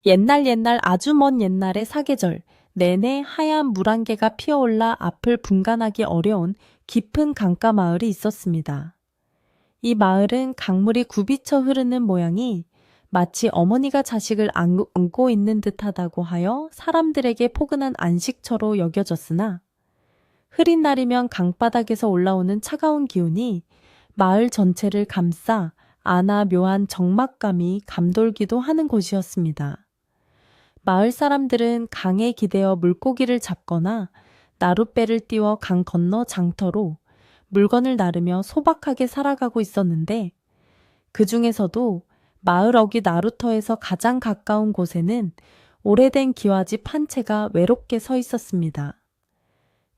옛날 아주 먼 옛날의 사계절, 내내 하얀 물안개가 피어올라 앞을 분간하기 어려운 깊은 강가 마을이 있었습니다. 이 마을은 강물이 굽이쳐 흐르는 모양이 마치 어머니가 자식을 안고 있는 듯하다고 하여 사람들에게 포근한 안식처로 여겨졌으나 흐린 날이면 강바닥에서 올라오는 차가운 기운이 마을 전체를 감싸 아나 묘한 적막감이 감돌기도 하는 곳이었습니다. 마을 사람들은 강에 기대어 물고기를 잡거나 나룻배를 띄워 강 건너 장터로 물건을 나르며 소박하게 살아가고 있었는데 그 중에서도 마을 어귀 나루터에서 가장 가까운 곳에는 오래된 기와집 한 채가 외롭게 서 있었습니다.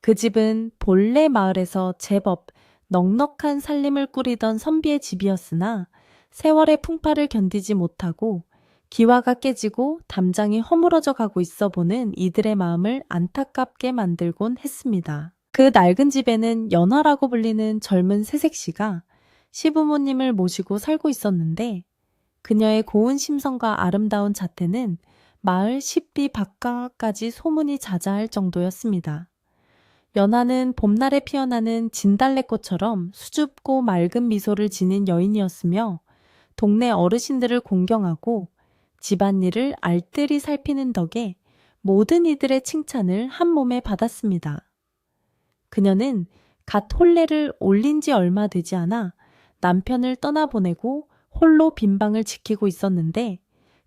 그 집은 본래 마을에서 제법 넉넉한 살림을 꾸리던 선비의 집이었으나 세월의 풍파를 견디지 못하고 기와가 깨지고 담장이 허물어져 가고 있어 보는 이들의 마음을 안타깝게 만들곤 했습니다. 그 낡은 집에는 연화라고 불리는 젊은 새색시가 시부모님을 모시고 살고 있었는데 그녀의 고운 심성과 아름다운 자태는 마을 10리 밖까지 소문이 자자할 정도였습니다. 연하는 봄날에 피어나는 진달래꽃처럼 수줍고 맑은 미소를 지닌 여인이었으며 동네 어르신들을 공경하고 집안일을 알뜰히 살피는 덕에 모든 이들의 칭찬을 한 몸에 받았습니다. 그녀는 갓 혼례를 올린 지 얼마 되지 않아 남편을 떠나보내고 홀로 빈방을 지키고 있었는데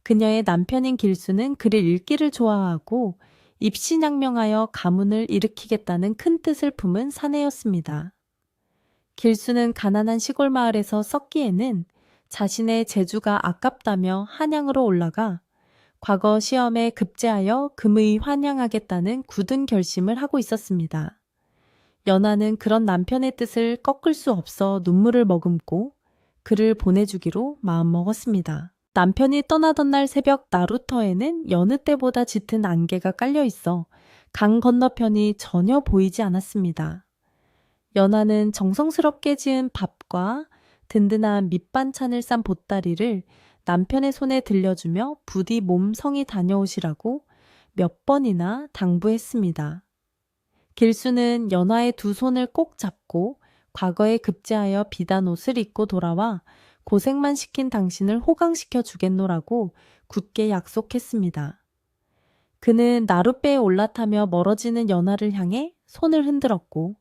그녀의 남편인 길수는 글을 읽기를 좋아하고 입신양명하여 가문을 일으키겠다는 큰 뜻을 품은 사내였습니다. 길수는 가난한 시골 마을에서 썩기에는 자신의 재주가 아깝다며 한양으로 올라가 과거 시험에 급제하여 금의 환양하겠다는 굳은 결심을 하고 있었습니다. 연하는 그런 남편의 뜻을 꺾을 수 없어 눈물을 머금고 그를 보내주기로 마음먹었습니다. 남편이 떠나던 날 새벽 나루터에는 여느 때보다 짙은 안개가 깔려 있어 강 건너편이 전혀 보이지 않았습니다. 연하는 정성스럽게 지은 밥과 든든한 밑반찬을 싼 보따리를 남편의 손에 들려주며 부디 몸 성이 다녀오시라고 몇 번이나 당부했습니다. 길수는 연하의 두 손을 꼭 잡고 과거에 급제하여 비단 옷을 입고 돌아와 고생만 시킨 당신을 호강시켜 주겠노라고 굳게 약속했습니다. 그는 나룻배에 올라타며 멀어지는 연하를 향해 손을 흔들었고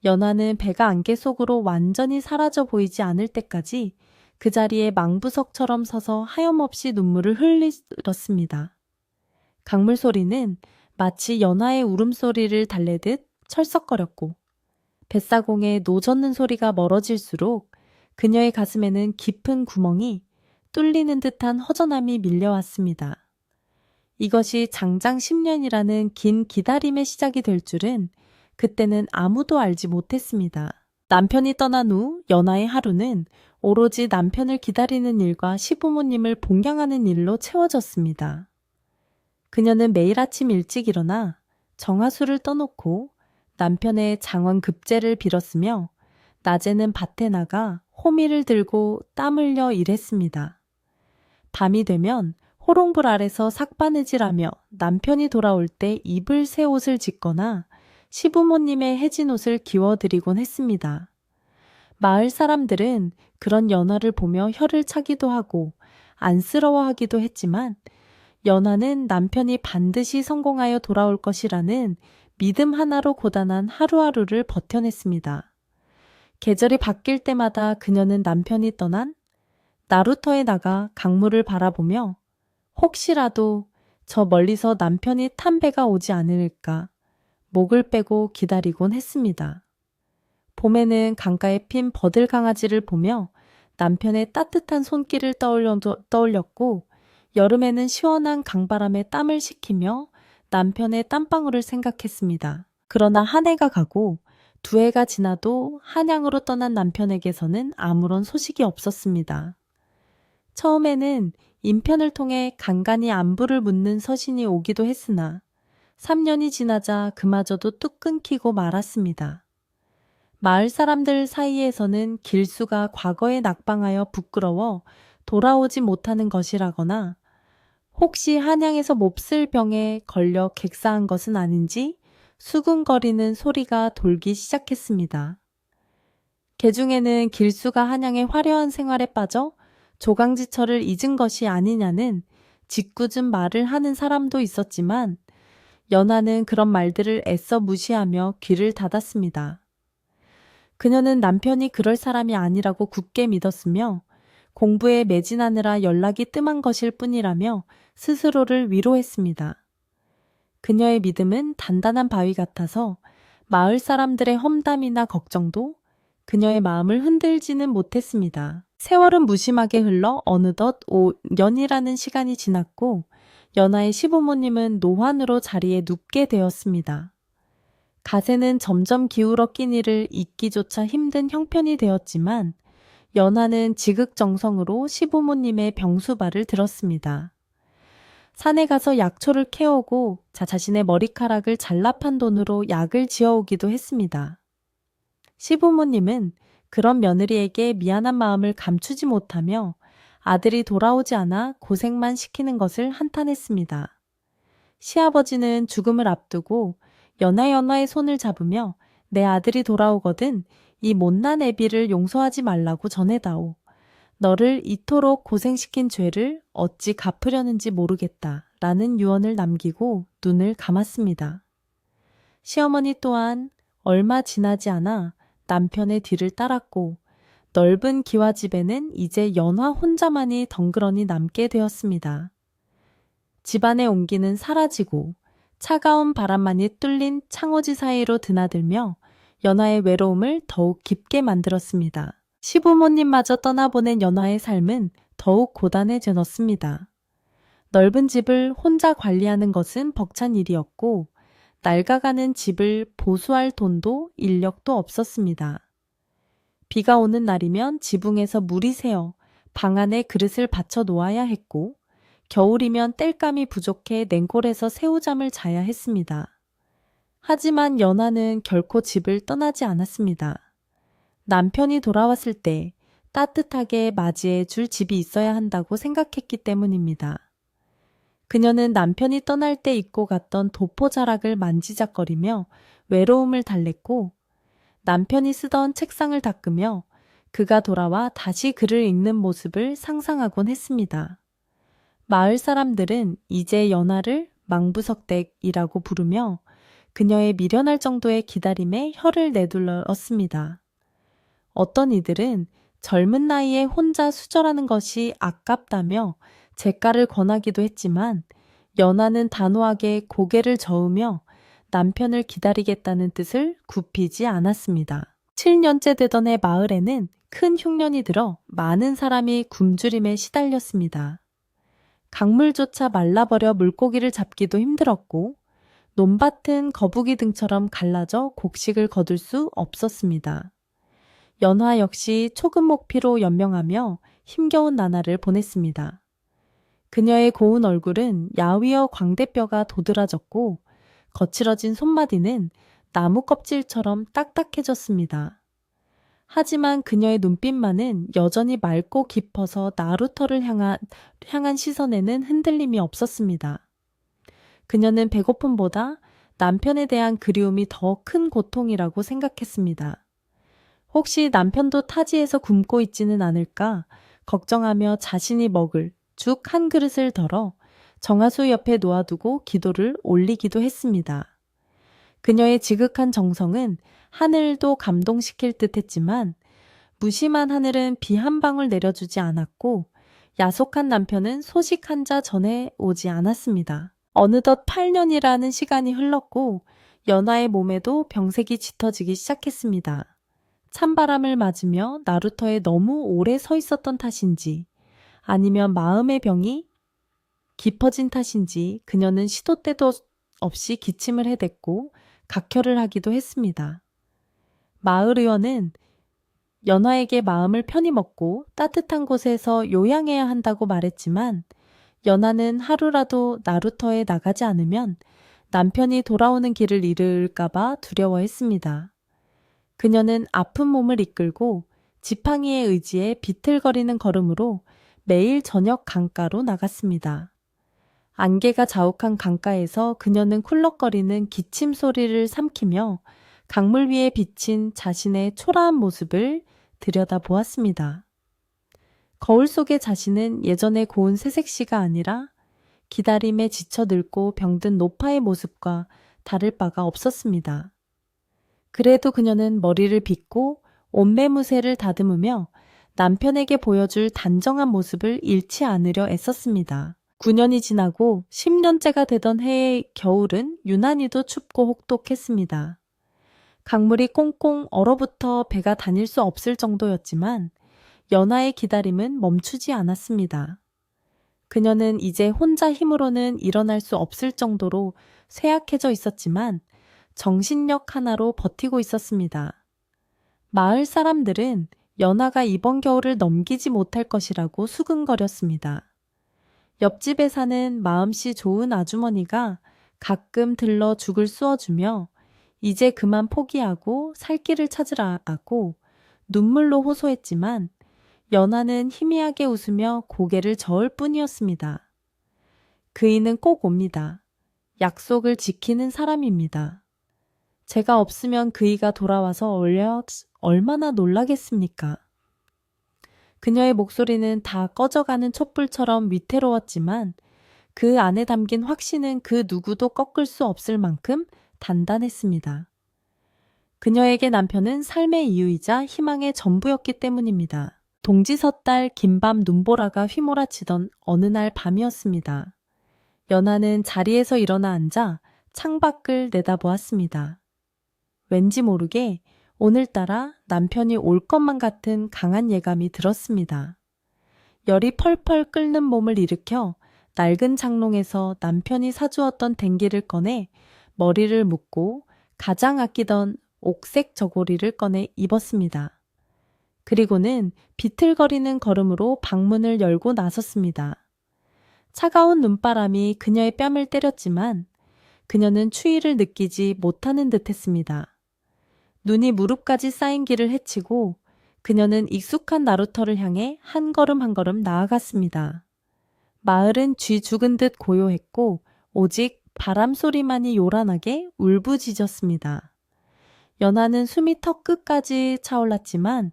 연하는 배가 안개 속으로 완전히 사라져 보이지 않을 때까지 그 자리에 망부석처럼 서서 하염없이 눈물을 흘렸습니다. 강물 소리는 마치 연하의 울음소리를 달래듯 철썩거렸고 뱃사공에 노젓는 소리가 멀어질수록 그녀의 가슴에는 깊은 구멍이 뚫리는 듯한 허전함이 밀려왔습니다. 이것이 장장 10년이라는 긴 기다림의 시작이 될 줄은 그때는 아무도 알지 못했습니다. 남편이 떠난 후 연하의 하루는 오로지 남편을 기다리는 일과 시부모님을 봉양하는 일로 채워졌습니다. 그녀는 매일 아침 일찍 일어나 정화수를 떠놓고 남편의 장원 급제를 빌었으며 낮에는 밭에 나가 호미를 들고 땀 흘려 일했습니다. 밤이 되면 호롱불 아래서 삭바느질하며 남편이 돌아올 때 입을 새 옷을 짓거나 시부모님의 해진 옷을 기워드리곤 했습니다. 마을 사람들은 그런 연하를 보며 혀를 차기도 하고 안쓰러워하기도 했지만 연하는 남편이 반드시 성공하여 돌아올 것이라는 믿음 하나로 고단한 하루하루를 버텨냈습니다. 계절이 바뀔 때마다 그녀는 남편이 떠난 나루터에 나가 강물을 바라보며 혹시라도 저 멀리서 남편이 탄 배가 오지 않을까 목을 빼고 기다리곤 했습니다. 봄에는 강가에 핀 버들 강아지를 보며 남편의 따뜻한 손길을 떠올렸고 여름에는 시원한 강바람에 땀을 식히며 남편의 땀방울을 생각했습니다. 그러나 한 해가 가고 두 해가 지나도 한양으로 떠난 남편에게서는 아무런 소식이 없었습니다. 처음에는 인편을 통해 간간히 안부를 묻는 서신이 오기도 했으나 3년이 지나자 그마저도 뚝 끊기고 말았습니다. 마을 사람들 사이에서는 길수가 과거에 낙방하여 부끄러워 돌아오지 못하는 것이라거나 혹시 한양에서 몹쓸 병에 걸려 객사한 것은 아닌지 수군거리는 소리가 돌기 시작했습니다. 개중에는 길수가 한양의 화려한 생활에 빠져 조강지처를 잊은 것이 아니냐는 짓궂은 말을 하는 사람도 있었지만 연하는 그런 말들을 애써 무시하며 귀를 닫았습니다. 그녀는 남편이 그럴 사람이 아니라고 굳게 믿었으며 공부에 매진하느라 연락이 뜸한 것일 뿐이라며 스스로를 위로했습니다. 그녀의 믿음은 단단한 바위 같아서 마을 사람들의 험담이나 걱정도 그녀의 마음을 흔들지는 못했습니다. 세월은 무심하게 흘러 어느덧 5년이라는 시간이 지났고 연하의 시부모님은 노환으로 자리에 눕게 되었습니다. 가세는 점점 기울어 끼니를 잊기조차 힘든 형편이 되었지만 연하는 지극정성으로 시부모님의 병수발을 들었습니다. 산에 가서 약초를 캐오고 자신의 머리카락을 잘라 판 돈으로 약을 지어오기도 했습니다. 시부모님은 그런 며느리에게 미안한 마음을 감추지 못하며 아들이 돌아오지 않아 고생만 시키는 것을 한탄했습니다. 시아버지는 죽음을 앞두고 연하의 손을 잡으며 내 아들이 돌아오거든 이 못난 애비를 용서하지 말라고 전해다오. 너를 이토록 고생시킨 죄를 어찌 갚으려는지 모르겠다 라는 유언을 남기고 눈을 감았습니다. 시어머니 또한 얼마 지나지 않아 남편의 뒤를 따랐고 넓은 기와집에는 이제 연화 혼자만이 덩그러니 남게 되었습니다. 집안의 온기는 사라지고 차가운 바람만이 뚫린 창호지 사이로 드나들며 연화의 외로움을 더욱 깊게 만들었습니다. 시부모님마저 떠나보낸 연화의 삶은 더욱 고단해졌습니다. 넓은 집을 혼자 관리하는 것은 벅찬 일이었고 낡아가는 집을 보수할 돈도 인력도 없었습니다. 비가 오는 날이면 지붕에서 물이 새어 방 안에 그릇을 받쳐 놓아야 했고 겨울이면 땔감이 부족해 냉골에서 새우잠을 자야 했습니다. 하지만 연하는 결코 집을 떠나지 않았습니다. 남편이 돌아왔을 때 따뜻하게 맞이해 줄 집이 있어야 한다고 생각했기 때문입니다. 그녀는 남편이 떠날 때 입고 갔던 도포자락을 만지작거리며 외로움을 달랬고 남편이 쓰던 책상을 닦으며 그가 돌아와 다시 글을 읽는 모습을 상상하곤 했습니다. 마을 사람들은 이제 연하를 망부석댁이라고 부르며 그녀의 미련할 정도의 기다림에 혀를 내둘렀습니다. 어떤 이들은 젊은 나이에 혼자 수절하는 것이 아깝다며 재가를 권하기도 했지만 연하는 단호하게 고개를 저으며 남편을 기다리겠다는 뜻을 굽히지 않았습니다. 7년째 되던 해 마을에는 큰 흉년이 들어 많은 사람이 굶주림에 시달렸습니다. 강물조차 말라버려 물고기를 잡기도 힘들었고 논밭은 거북이 등처럼 갈라져 곡식을 거둘 수 없었습니다. 연화 역시 초금목피로 연명하며 힘겨운 나날을 보냈습니다. 그녀의 고운 얼굴은 야위어 광대뼈가 도드라졌고 거칠어진 손마디는 나무 껍질처럼 딱딱해졌습니다. 하지만 그녀의 눈빛만은 여전히 맑고 깊어서 나루터를 향한 시선에는 흔들림이 없었습니다. 그녀는 배고픔보다 남편에 대한 그리움이 더 큰 고통이라고 생각했습니다. 혹시 남편도 타지에서 굶고 있지는 않을까 걱정하며 자신이 먹을 죽 한 그릇을 덜어 정화수 옆에 놓아두고 기도를 올리기도 했습니다. 그녀의 지극한 정성은 하늘도 감동시킬 듯했지만 무심한 하늘은 비 한 방울 내려주지 않았고 야속한 남편은 소식 한 자 전해 오지 않았습니다. 어느덧 8년이라는 시간이 흘렀고 연하의 몸에도 병색이 짙어지기 시작했습니다. 찬바람을 맞으며 나루터에 너무 오래 서 있었던 탓인지 아니면 마음의 병이 깊어진 탓인지 그녀는 시도 때도 없이 기침을 해댔고 각혈을 하기도 했습니다. 마을 의원은 연화에게 마음을 편히 먹고 따뜻한 곳에서 요양해야 한다고 말했지만 연화는 하루라도 나루터에 나가지 않으면 남편이 돌아오는 길을 잃을까봐 두려워했습니다. 그녀는 아픈 몸을 이끌고 지팡이에 의지해 비틀거리는 걸음으로 매일 저녁 강가로 나갔습니다. 안개가 자욱한 강가에서 그녀는 쿨럭거리는 기침 소리를 삼키며 강물 위에 비친 자신의 초라한 모습을 들여다보았습니다. 거울 속의 자신은 예전의 고운 새색시가 아니라 기다림에 지쳐 늙고 병든 노파의 모습과 다를 바가 없었습니다. 그래도 그녀는 머리를 빗고 옷매무새를 다듬으며 남편에게 보여줄 단정한 모습을 잃지 않으려 애썼습니다. 9년이 지나고 10년째가 되던 해의 겨울은 유난히도 춥고 혹독했습니다. 강물이 꽁꽁 얼어붙어 배가 다닐 수 없을 정도였지만 연하의 기다림은 멈추지 않았습니다. 그녀는 이제 혼자 힘으로는 일어날 수 없을 정도로 쇠약해져 있었지만 정신력 하나로 버티고 있었습니다. 마을 사람들은 연하가 이번 겨울을 넘기지 못할 것이라고 수근거렸습니다. 옆집에 사는 마음씨 좋은 아주머니가 가끔 들러 죽을 쑤어주며 이제 그만 포기하고 살 길을 찾으라고 눈물로 호소했지만 연하는 희미하게 웃으며 고개를 저을 뿐이었습니다. 그이는 꼭 옵니다. 약속을 지키는 사람입니다. 제가 없으면 그이가 돌아와서 얼마나 놀라겠습니까? 그녀의 목소리는 다 꺼져가는 촛불처럼 위태로웠지만 그 안에 담긴 확신은 그 누구도 꺾을 수 없을 만큼 단단했습니다. 그녀에게 남편은 삶의 이유이자 희망의 전부였기 때문입니다. 동지섣달 긴밤 눈보라가 휘몰아치던 어느 날 밤이었습니다. 연하는 자리에서 일어나 앉아 창밖을 내다보았습니다. 왠지 모르게 오늘따라 남편이 올 것만 같은 강한 예감이 들었습니다. 열이 펄펄 끓는 몸을 일으켜 낡은 장롱에서 남편이 사주었던 댕기를 꺼내 머리를 묶고 가장 아끼던 옥색 저고리를 꺼내 입었습니다. 그리고는 비틀거리는 걸음으로 방문을 열고 나섰습니다. 차가운 눈바람이 그녀의 뺨을 때렸지만 그녀는 추위를 느끼지 못하는 듯했습니다. 눈이 무릎까지 쌓인 길을 헤치고 그녀는 익숙한 나루터를 향해 한 걸음 한 걸음 나아갔습니다. 마을은 쥐 죽은 듯 고요했고 오직 바람 소리만이 요란하게 울부짖었습니다. 연하는 숨이 턱 끝까지 차올랐지만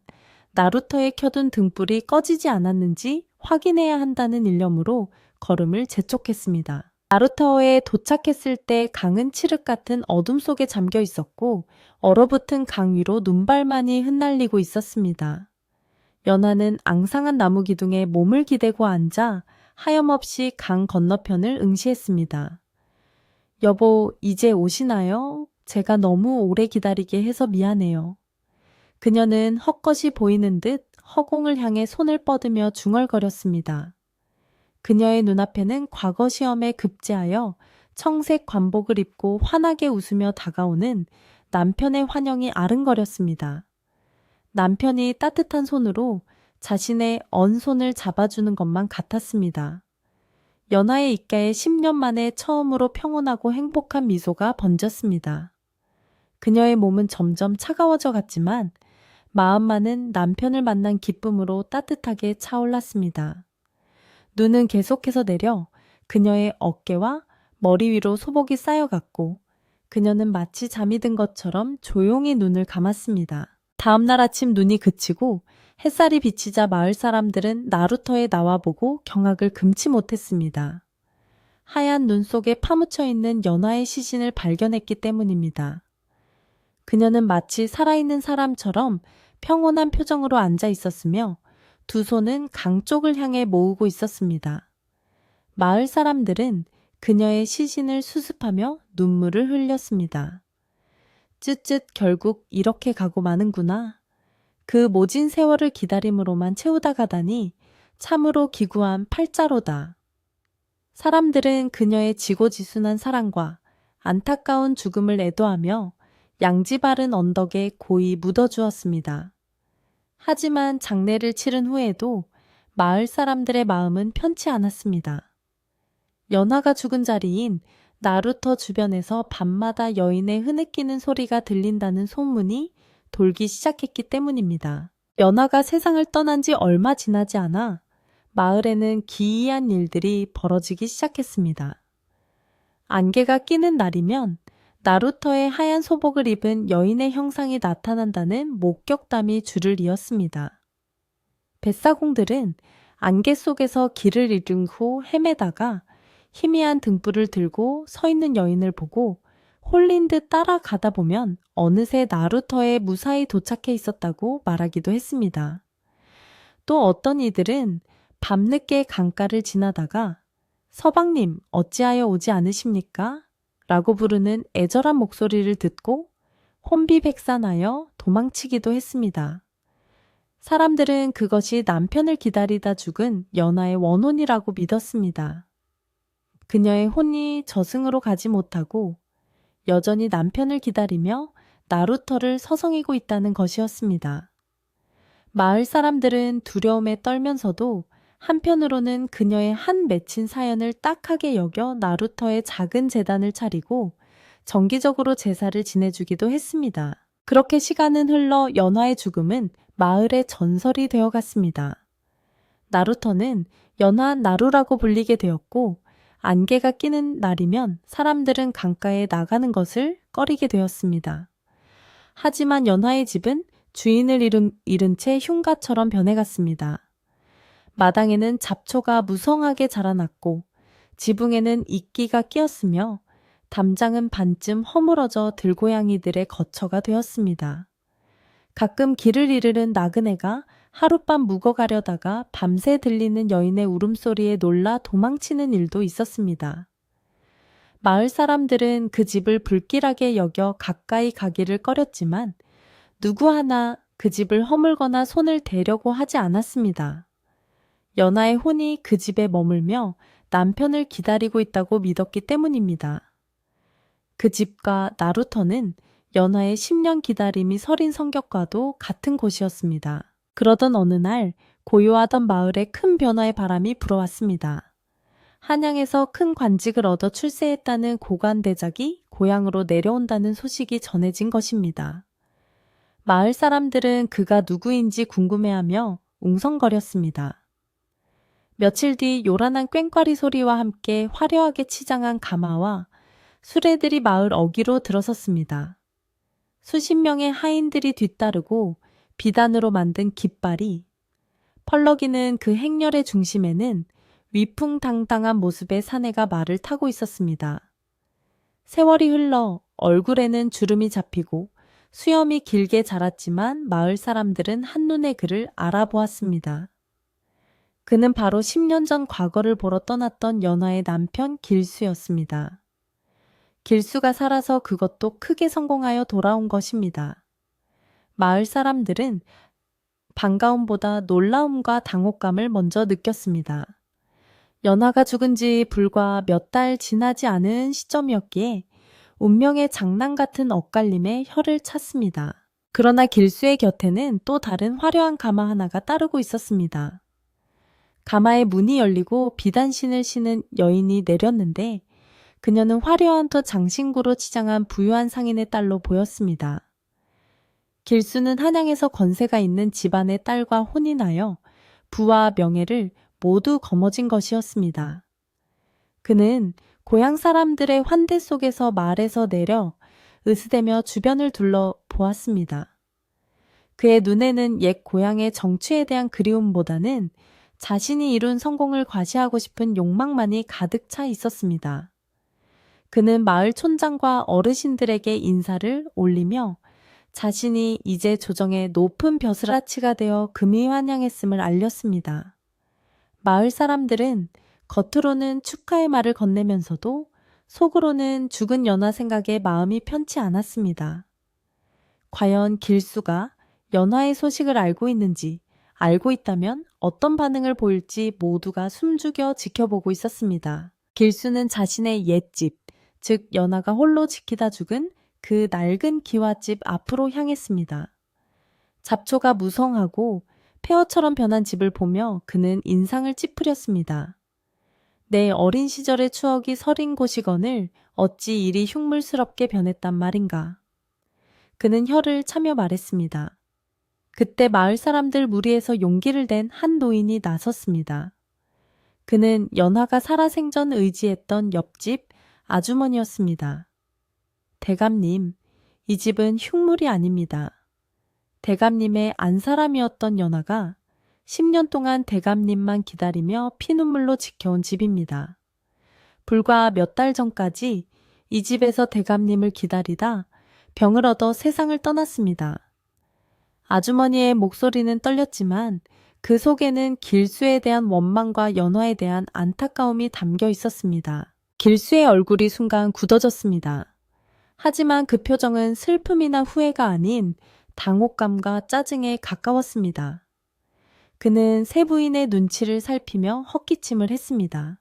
나루터에 켜둔 등불이 꺼지지 않았는지 확인해야 한다는 일념으로 걸음을 재촉했습니다. 나루터에 도착했을 때 강은 칠흑 같은 어둠 속에 잠겨 있었고 얼어붙은 강 위로 눈발만이 흩날리고 있었습니다. 연하는 앙상한 나무 기둥에 몸을 기대고 앉아 하염없이 강 건너편을 응시했습니다. 여보, 이제 오시나요? 제가 너무 오래 기다리게 해서 미안해요. 그녀는 헛것이 보이는 듯 허공을 향해 손을 뻗으며 중얼거렸습니다. 그녀의 눈앞에는 과거 시험에 급제하여 청색 관복을 입고 환하게 웃으며 다가오는 남편의 환영이 아른거렸습니다. 남편이 따뜻한 손으로 자신의 언 손을 잡아주는 것만 같았습니다. 연하의 입가에 10년 만에 처음으로 평온하고 행복한 미소가 번졌습니다. 그녀의 몸은 점점 차가워져 갔지만 마음만은 남편을 만난 기쁨으로 따뜻하게 차올랐습니다. 눈은 계속해서 내려 그녀의 어깨와 머리 위로 소복이 쌓여갔고 그녀는 마치 잠이 든 것처럼 조용히 눈을 감았습니다. 다음날 아침 눈이 그치고 햇살이 비치자 마을 사람들은 나루터에 나와보고 경악을 금치 못했습니다. 하얀 눈 속에 파묻혀 있는 연하의 시신을 발견했기 때문입니다. 그녀는 마치 살아있는 사람처럼 평온한 표정으로 앉아 있었으며 두 손은 강 쪽을 향해 모으고 있었습니다. 마을 사람들은 그녀의 시신을 수습하며 눈물을 흘렸습니다. 쯧쯧 결국 이렇게 가고 마는구나. 그 모진 세월을 기다림으로만 채우다 가다니 참으로 기구한 팔자로다. 사람들은 그녀의 지고지순한 사랑과 안타까운 죽음을 애도하며 양지 바른 언덕에 고이 묻어주었습니다. 하지만 장례를 치른 후에도 마을 사람들의 마음은 편치 않았습니다. 연하가 죽은 자리인 나루터 주변에서 밤마다 여인의 흐느끼는 소리가 들린다는 소문이 돌기 시작했기 때문입니다. 연하가 세상을 떠난 지 얼마 지나지 않아 마을에는 기이한 일들이 벌어지기 시작했습니다. 안개가 끼는 날이면 나루터의 하얀 소복을 입은 여인의 형상이 나타난다는 목격담이 줄을 이었습니다. 뱃사공들은 안개 속에서 길을 잃은 후 헤매다가 희미한 등불을 들고 서 있는 여인을 보고 홀린 듯 따라가다 보면 어느새 나루터에 무사히 도착해 있었다고 말하기도 했습니다. 또 어떤 이들은 밤늦게 강가를 지나다가 서방님 어찌하여 오지 않으십니까? 라고 부르는 애절한 목소리를 듣고 혼비백산하여 도망치기도 했습니다. 사람들은 그것이 남편을 기다리다 죽은 연하의 원혼이라고 믿었습니다. 그녀의 혼이 저승으로 가지 못하고 여전히 남편을 기다리며 나루터를 서성이고 있다는 것이었습니다. 마을 사람들은 두려움에 떨면서도 한편으로는 그녀의 한 맺힌 사연을 딱하게 여겨 나루터의 작은 제단을 차리고 정기적으로 제사를 지내주기도 했습니다. 그렇게 시간은 흘러 연하의 죽음은 마을의 전설이 되어갔습니다. 나루터는 연하 나루라고 불리게 되었고 안개가 끼는 날이면 사람들은 강가에 나가는 것을 꺼리게 되었습니다. 하지만 연하의 집은 주인을 잃은 채 흉가처럼 변해갔습니다. 마당에는 잡초가 무성하게 자라났고 지붕에는 이끼가 끼었으며 담장은 반쯤 허물어져 들고양이들의 거처가 되었습니다. 가끔 길을 잃은 나그네가 하룻밤 묵어가려다가 밤새 들리는 여인의 울음소리에 놀라 도망치는 일도 있었습니다. 마을 사람들은 그 집을 불길하게 여겨 가까이 가기를 꺼렸지만 누구 하나 그 집을 허물거나 손을 대려고 하지 않았습니다. 연하의 혼이 그 집에 머물며 남편을 기다리고 있다고 믿었기 때문입니다. 그 집과 나루터는 연하의 10년 기다림이 서린 성격과도 같은 곳이었습니다. 그러던 어느 날 고요하던 마을에 큰 변화의 바람이 불어왔습니다. 한양에서 큰 관직을 얻어 출세했다는 고관대작이 고향으로 내려온다는 소식이 전해진 것입니다. 마을 사람들은 그가 누구인지 궁금해하며 웅성거렸습니다. 며칠 뒤 요란한 꽹과리 소리와 함께 화려하게 치장한 가마와 수레들이 마을 어귀로 들어섰습니다. 수십 명의 하인들이 뒤따르고 비단으로 만든 깃발이, 펄럭이는 그 행렬의 중심에는 위풍당당한 모습의 사내가 말을 타고 있었습니다. 세월이 흘러 얼굴에는 주름이 잡히고 수염이 길게 자랐지만 마을 사람들은 한눈에 그를 알아보았습니다. 그는 바로 10년 전 과거를 보러 떠났던 연하의 남편 길수였습니다. 길수가 살아서 그것도 크게 성공하여 돌아온 것입니다. 마을 사람들은 반가움보다 놀라움과 당혹감을 먼저 느꼈습니다. 연하가 죽은 지 불과 몇 달 지나지 않은 시점이었기에 운명의 장난 같은 엇갈림에 혀를 찼습니다. 그러나 길수의 곁에는 또 다른 화려한 가마 하나가 따르고 있었습니다. 가마의 문이 열리고 비단신을 신은 여인이 내렸는데 그녀는 화려한 또 장신구로 치장한 부유한 상인의 딸로 보였습니다. 길수는 한양에서 권세가 있는 집안의 딸과 혼인하여 부와 명예를 모두 거머쥔 것이었습니다. 그는 고향 사람들의 환대 속에서 말에서 내려 으스대며 주변을 둘러보았습니다. 그의 눈에는 옛 고향의 정취에 대한 그리움보다는 자신이 이룬 성공을 과시하고 싶은 욕망만이 가득 차 있었습니다. 그는 마을 촌장과 어르신들에게 인사를 올리며 자신이 이제 조정의 높은 벼슬아치가 되어 금이 환영했음을 알렸습니다. 마을 사람들은 겉으로는 축하의 말을 건네면서도 속으로는 죽은 연하 생각에 마음이 편치 않았습니다. 과연 길수가 연하의 소식을 알고 있는지, 알고 있다면 어떤 반응을 보일지 모두가 숨죽여 지켜보고 있었습니다. 길수는 자신의 옛집, 즉 연하가 홀로 지키다 죽은 그 낡은 기와집 앞으로 향했습니다. 잡초가 무성하고 폐허처럼 변한 집을 보며 그는 인상을 찌푸렸습니다. 내 어린 시절의 추억이 서린 곳이거늘 어찌 이리 흉물스럽게 변했단 말인가. 그는 혀를 차며 말했습니다. 그때 마을 사람들 무리에서 용기를 낸 한 노인이 나섰습니다. 그는 연화가 살아생전 의지했던 옆집 아주머니였습니다. 대감님, 이 집은 흉물이 아닙니다. 대감님의 안사람이었던 연화가 10년 동안 대감님만 기다리며 피눈물로 지켜온 집입니다. 불과 몇 달 전까지 이 집에서 대감님을 기다리다 병을 얻어 세상을 떠났습니다. 아주머니의 목소리는 떨렸지만 그 속에는 길수에 대한 원망과 연화에 대한 안타까움이 담겨 있었습니다. 길수의 얼굴이 순간 굳어졌습니다. 하지만 그 표정은 슬픔이나 후회가 아닌 당혹감과 짜증에 가까웠습니다. 그는 세 부인의 눈치를 살피며 헛기침을 했습니다.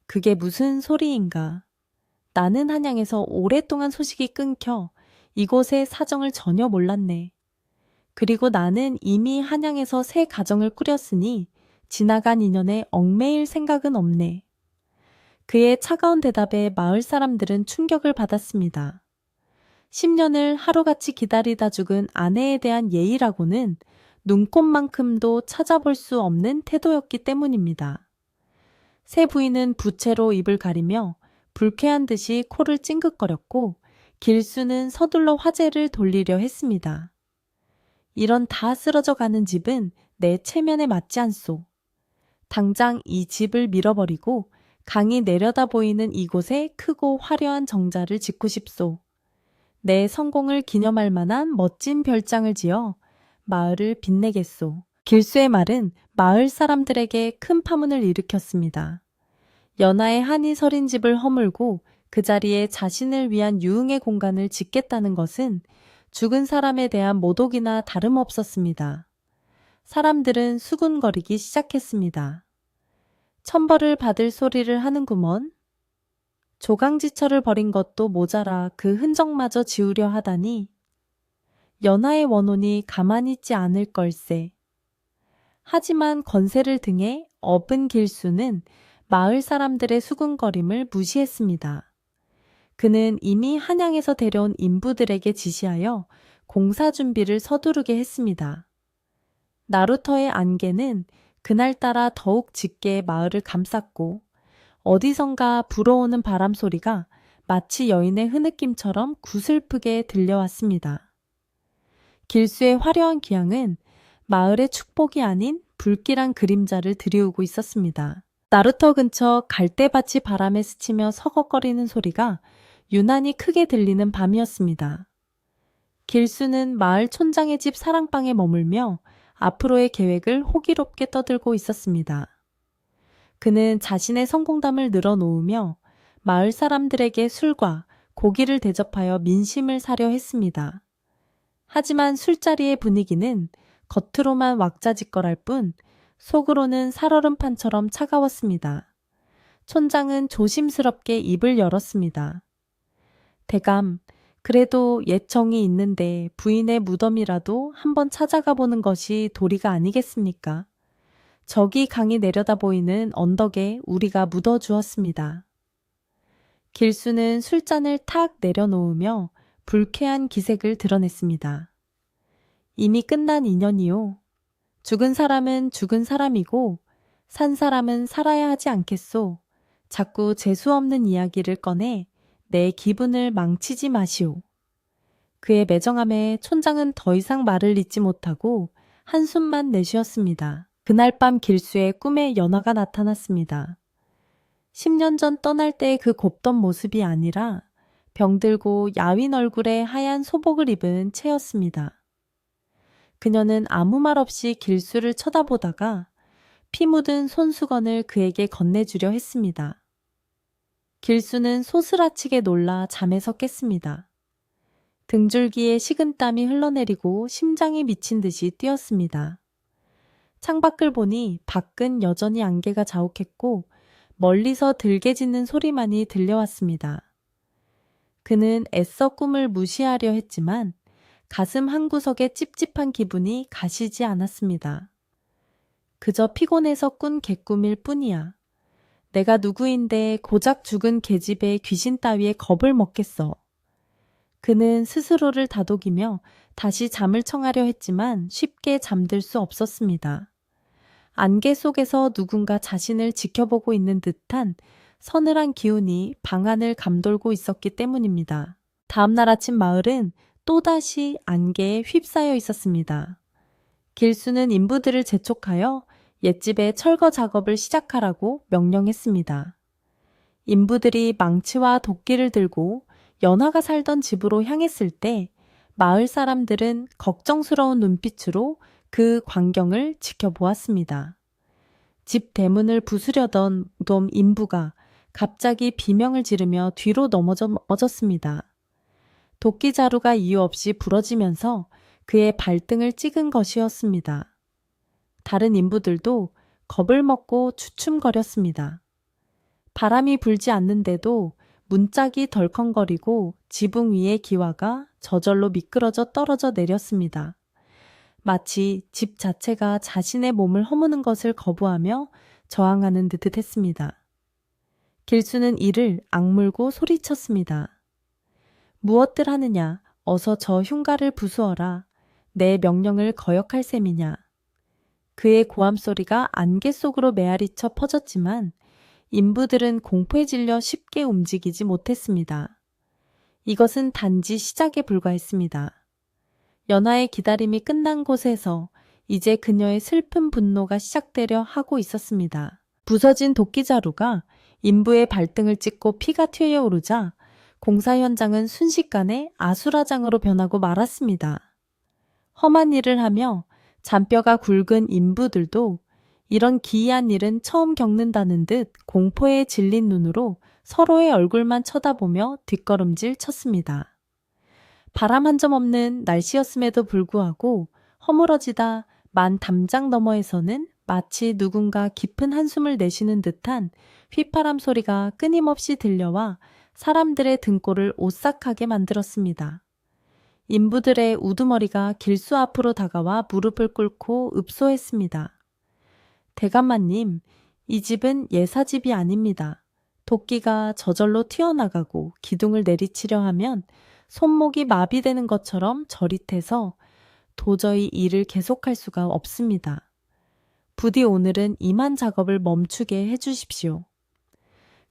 그게 무슨 소리인가? 나는 한양에서 오랫동안 소식이 끊겨 이곳의 사정을 전혀 몰랐네. 그리고 나는 이미 한양에서 새 가정을 꾸렸으니 지나간 인연에 얽매일 생각은 없네. 그의 차가운 대답에 마을 사람들은 충격을 받았습니다. 10년을 하루같이 기다리다 죽은 아내에 대한 예의라고는 눈꼽만큼도 찾아볼 수 없는 태도였기 때문입니다. 새 부인은 부채로 입을 가리며 불쾌한 듯이 코를 찡긋거렸고 길수는 서둘러 화제를 돌리려 했습니다. 이런 다 쓰러져 가는 집은 내 체면에 맞지 않소. 당장 이 집을 밀어버리고 강이 내려다 보이는 이곳에 크고 화려한 정자를 짓고 싶소. 내 성공을 기념할 만한 멋진 별장을 지어 마을을 빛내겠소. 길수의 말은 마을 사람들에게 큰 파문을 일으켰습니다. 연하의 한이 서린 집을 허물고 그 자리에 자신을 위한 유흥의 공간을 짓겠다는 것은 죽은 사람에 대한 모독이나 다름없었습니다. 사람들은 수군거리기 시작했습니다. 천벌을 받을 소리를 하는구먼. 조강지처를 벌인 것도 모자라 그 흔적마저 지우려 하다니 연하의 원혼이 가만히 있지 않을 걸세. 하지만 건세를 등에 업은 길수는 마을 사람들의 수군거림을 무시했습니다. 그는 이미 한양에서 데려온 인부들에게 지시하여 공사 준비를 서두르게 했습니다. 나루터의 안개는 그날따라 더욱 짙게 마을을 감쌌고 어디선가 불어오는 바람 소리가 마치 여인의 흐느낌처럼 구슬프게 들려왔습니다. 길수의 화려한 기양은 마을의 축복이 아닌 불길한 그림자를 드리우고 있었습니다. 나루터 근처 갈대밭이 바람에 스치며 서걱거리는 소리가 유난히 크게 들리는 밤이었습니다. 길수는 마을 촌장의 집 사랑방에 머물며 앞으로의 계획을 호기롭게 떠들고 있었습니다. 그는 자신의 성공담을 늘어놓으며 마을 사람들에게 술과 고기를 대접하여 민심을 사려 했습니다. 하지만 술자리의 분위기는 겉으로만 왁자지껄할 뿐 속으로는 살얼음판처럼 차가웠습니다. 촌장은 조심스럽게 입을 열었습니다. 대감, 그래도 옛 정이 있는데 부인의 무덤이라도 한번 찾아가 보는 것이 도리가 아니겠습니까? 저기 강이 내려다 보이는 언덕에 우리가 묻어주었습니다. 길수는 술잔을 탁 내려놓으며 불쾌한 기색을 드러냈습니다. 이미 끝난 인연이요. 죽은 사람은 죽은 사람이고 산 사람은 살아야 하지 않겠소. 자꾸 재수없는 이야기를 꺼내 내 기분을 망치지 마시오. 그의 매정함에 촌장은 더 이상 말을 잇지 못하고 한숨만 내쉬었습니다. 그날 밤 길수의 꿈에 연화가 나타났습니다. 10년 전 떠날 때의 그 곱던 모습이 아니라 병들고 야윈 얼굴에 하얀 소복을 입은 채였습니다. 그녀는 아무 말 없이 길수를 쳐다보다가 피 묻은 손수건을 그에게 건네주려 했습니다. 길수는 소스라치게 놀라 잠에서 깼습니다. 등줄기에 식은땀이 흘러내리고 심장이 미친 듯이 뛰었습니다. 창밖을 보니 밖은 여전히 안개가 자욱했고 멀리서 들개 짖는 소리만이 들려왔습니다. 그는 애써 꿈을 무시하려 했지만 가슴 한구석에 찝찝한 기분이 가시지 않았습니다. 그저 피곤해서 꾼 개꿈일 뿐이야. 내가 누구인데 고작 죽은 계집의 귀신 따위에 겁을 먹겠어. 그는 스스로를 다독이며 다시 잠을 청하려 했지만 쉽게 잠들 수 없었습니다. 안개 속에서 누군가 자신을 지켜보고 있는 듯한 서늘한 기운이 방 안을 감돌고 있었기 때문입니다. 다음날 아침 마을은 또다시 안개에 휩싸여 있었습니다. 길수는 인부들을 재촉하여 옛집에 철거 작업을 시작하라고 명령했습니다. 인부들이 망치와 도끼를 들고 연화가 살던 집으로 향했을 때 마을 사람들은 걱정스러운 눈빛으로 그 광경을 지켜보았습니다. 집 대문을 부수려던 무덤 인부가 갑자기 비명을 지르며 뒤로 넘어졌습니다. 도끼자루가 이유 없이 부러지면서 그의 발등을 찍은 것이었습니다. 다른 인부들도 겁을 먹고 주춤거렸습니다. 바람이 불지 않는데도 문짝이 덜컹거리고 지붕 위의 기와가 저절로 미끄러져 떨어져 내렸습니다. 마치 집 자체가 자신의 몸을 허무는 것을 거부하며 저항하는 듯 했습니다. 길수는 이를 악물고 소리쳤습니다. 무엇들 하느냐, 어서 저 흉가를 부수어라. 내 명령을 거역할 셈이냐. 그의 고함 소리가 안개 속으로 메아리쳐 퍼졌지만 인부들은 공포에 질려 쉽게 움직이지 못했습니다. 이것은 단지 시작에 불과했습니다. 연하의 기다림이 끝난 곳에서 이제 그녀의 슬픈 분노가 시작되려 하고 있었습니다. 부서진 도끼자루가 인부의 발등을 찍고 피가 튀어오르자 공사 현장은 순식간에 아수라장으로 변하고 말았습니다. 험한 일을 하며 잔뼈가 굵은 인부들도 이런 기이한 일은 처음 겪는다는 듯 공포에 질린 눈으로 서로의 얼굴만 쳐다보며 뒷걸음질 쳤습니다. 바람 한 점 없는 날씨였음에도 불구하고 허물어지다 만 담장 너머에서는 마치 누군가 깊은 한숨을 내쉬는 듯한 휘파람 소리가 끊임없이 들려와 사람들의 등골을 오싹하게 만들었습니다. 인부들의 우두머리가 길수 앞으로 다가와 무릎을 꿇고 읍소했습니다. 대감마님, 이 집은 예사집이 아닙니다. 도끼가 저절로 튀어나가고 기둥을 내리치려 하면 손목이 마비되는 것처럼 저릿해서 도저히 일을 계속할 수가 없습니다. 부디 오늘은 이만 작업을 멈추게 해주십시오.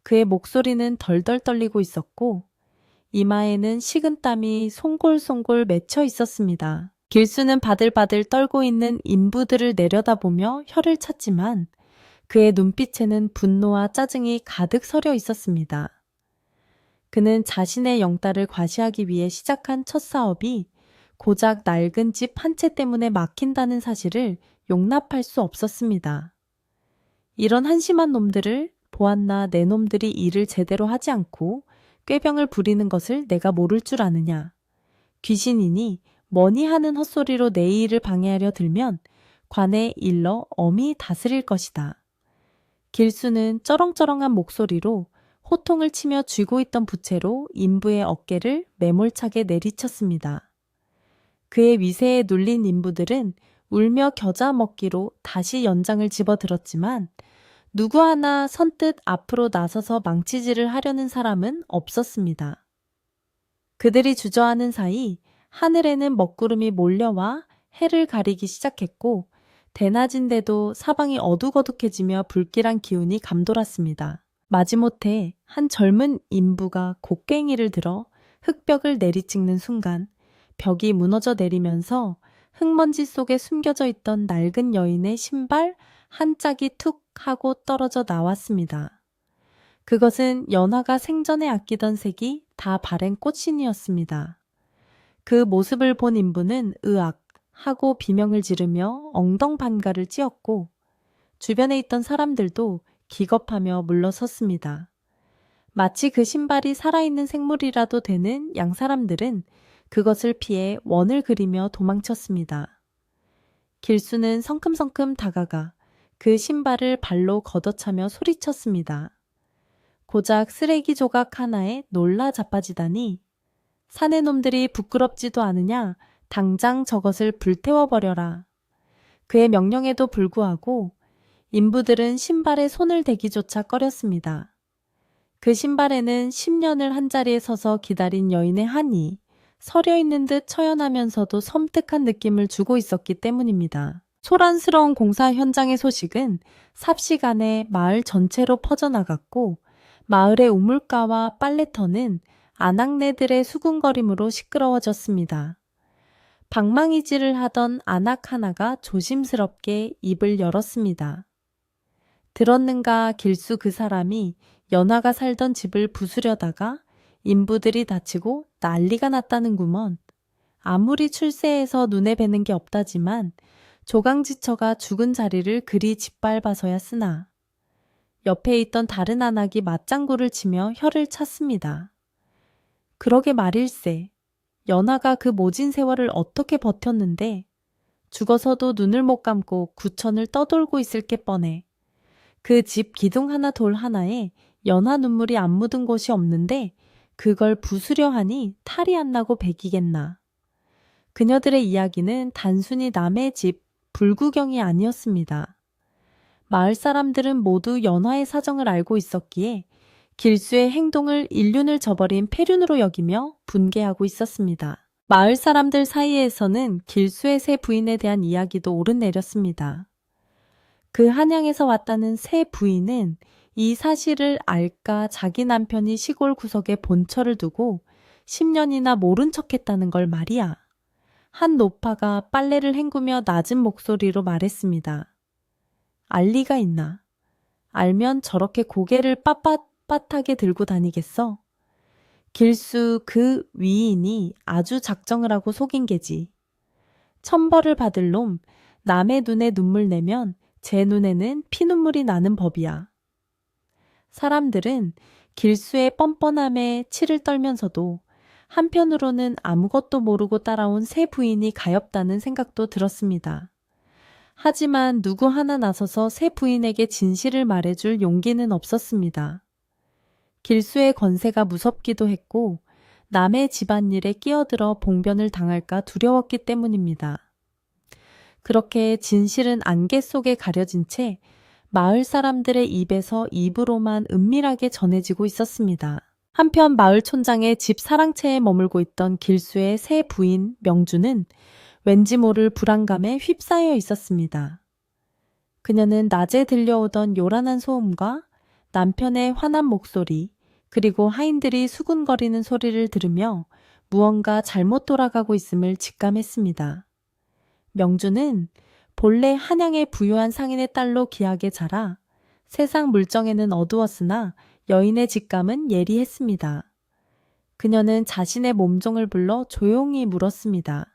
그의 목소리는 덜덜 떨리고 있었고 이마에는 식은땀이 송골송골 맺혀 있었습니다. 길수는 바들바들 떨고 있는 인부들을 내려다보며 혀를 찼지만 그의 눈빛에는 분노와 짜증이 가득 서려 있었습니다. 그는 자신의 영달을 과시하기 위해 시작한 첫 사업이 고작 낡은 집 한 채 때문에 막힌다는 사실을 용납할 수 없었습니다. 이런 한심한 놈들을 보았나 내 놈들이 일을 제대로 하지 않고 꾀병을 부리는 것을 내가 모를 줄 아느냐. 귀신이니 뭐니 하는 헛소리로 내 일을 방해하려 들면 관에 일러 엄히 다스릴 것이다. 길수는 쩌렁쩌렁한 목소리로 호통을 치며 쥐고 있던 부채로 인부의 어깨를 매몰차게 내리쳤습니다. 그의 위세에 눌린 인부들은 울며 겨자 먹기로 다시 연장을 집어들었지만 누구 하나 선뜻 앞으로 나서서 망치질을 하려는 사람은 없었습니다. 그들이 주저하는 사이 하늘에는 먹구름이 몰려와 해를 가리기 시작했고 대낮인데도 사방이 어둑어둑해지며 불길한 기운이 감돌았습니다. 마지못해 한 젊은 인부가 곡괭이를 들어 흙벽을 내리찍는 순간 벽이 무너져 내리면서 흙먼지 속에 숨겨져 있던 낡은 여인의 신발 한 짝이 툭 하고 떨어져 나왔습니다. 그것은 연화가 생전에 아끼던 색이 다 바랜 꽃신이었습니다. 그 모습을 본 인부는 으악 하고 비명을 지르며 엉덩반가를 찧었고 주변에 있던 사람들도 기겁하며 물러섰습니다. 마치 그 신발이 살아있는 생물이라도 되는 양 사람들은 그것을 피해 원을 그리며 도망쳤습니다. 길수는 성큼성큼 다가가 그 신발을 발로 걷어차며 소리쳤습니다. 고작 쓰레기 조각 하나에 놀라 자빠지다니. 사내 놈들이 부끄럽지도 않으냐. 당장 저것을 불태워버려라. 그의 명령에도 불구하고 인부들은 신발에 손을 대기조차 꺼렸습니다. 그 신발에는 10년을 한자리에 서서 기다린 여인의 한이 서려 있는 듯 처연하면서도 섬뜩한 느낌을 주고 있었기 때문입니다. 소란스러운 공사 현장의 소식은 삽시간에 마을 전체로 퍼져나갔고 마을의 우물가와 빨래터는 아낙네들의 수군거림으로 시끄러워졌습니다. 방망이질을 하던 아낙 하나가 조심스럽게 입을 열었습니다. 들었는가 길수 그 사람이 연화가 살던 집을 부수려다가 인부들이 다치고 난리가 났다는구먼. 아무리 출세해서 눈에 뵈는 게 없다지만 조강지처가 죽은 자리를 그리 짓밟아서야 쓰나. 옆에 있던 다른 아낙이 맞장구를 치며 혀를 찼습니다. 그러게 말일세. 연화가 그 모진 세월을 어떻게 버텼는데 죽어서도 눈을 못 감고 구천을 떠돌고 있을 게 뻔해. 그 집 기둥 하나 돌 하나에 연화 눈물이 안 묻은 곳이 없는데 그걸 부수려 하니 탈이 안 나고 배기겠나. 그녀들의 이야기는 단순히 남의 집 불구경이 아니었습니다. 마을 사람들은 모두 연화의 사정을 알고 있었기에 길수의 행동을 인륜을 저버린 폐륜으로 여기며 분개하고 있었습니다. 마을 사람들 사이에서는 길수의 새 부인에 대한 이야기도 오르내렸습니다. 그 한양에서 왔다는 새 부인은 이 사실을 알까 자기 남편이 시골 구석에 본처를 두고 10년이나 모른 척했다는 걸 말이야. 한 노파가 빨래를 헹구며 낮은 목소리로 말했습니다. 알 리가 있나. 알면 저렇게 고개를 빳빳하게 들고 다니겠어? 길수 그 위인이 아주 작정을 하고 속인 게지. 천벌을 받을 놈, 남의 눈에 눈물 내면 제 눈에는 피눈물이 나는 법이야. 사람들은 길수의 뻔뻔함에 치를 떨면서도 한편으로는 아무것도 모르고 따라온 새 부인이 가엾다는 생각도 들었습니다. 하지만 누구 하나 나서서 새 부인에게 진실을 말해줄 용기는 없었습니다. 길수의 권세가 무섭기도 했고 남의 집안일에 끼어들어 봉변을 당할까 두려웠기 때문입니다. 그렇게 진실은 안개 속에 가려진 채 마을 사람들의 입에서 입으로만 은밀하게 전해지고 있었습니다. 한편 마을 촌장의 집 사랑채에 머물고 있던 길수의 새 부인 명주는 왠지 모를 불안감에 휩싸여 있었습니다. 그녀는 낮에 들려오던 요란한 소음과 남편의 화난 목소리, 그리고 하인들이 수군거리는 소리를 들으며 무언가 잘못 돌아가고 있음을 직감했습니다. 명주는 본래 한양의 부유한 상인의 딸로 귀하게 자라 세상 물정에는 어두웠으나 여인의 직감은 예리했습니다. 그녀는 자신의 몸종을 불러 조용히 물었습니다.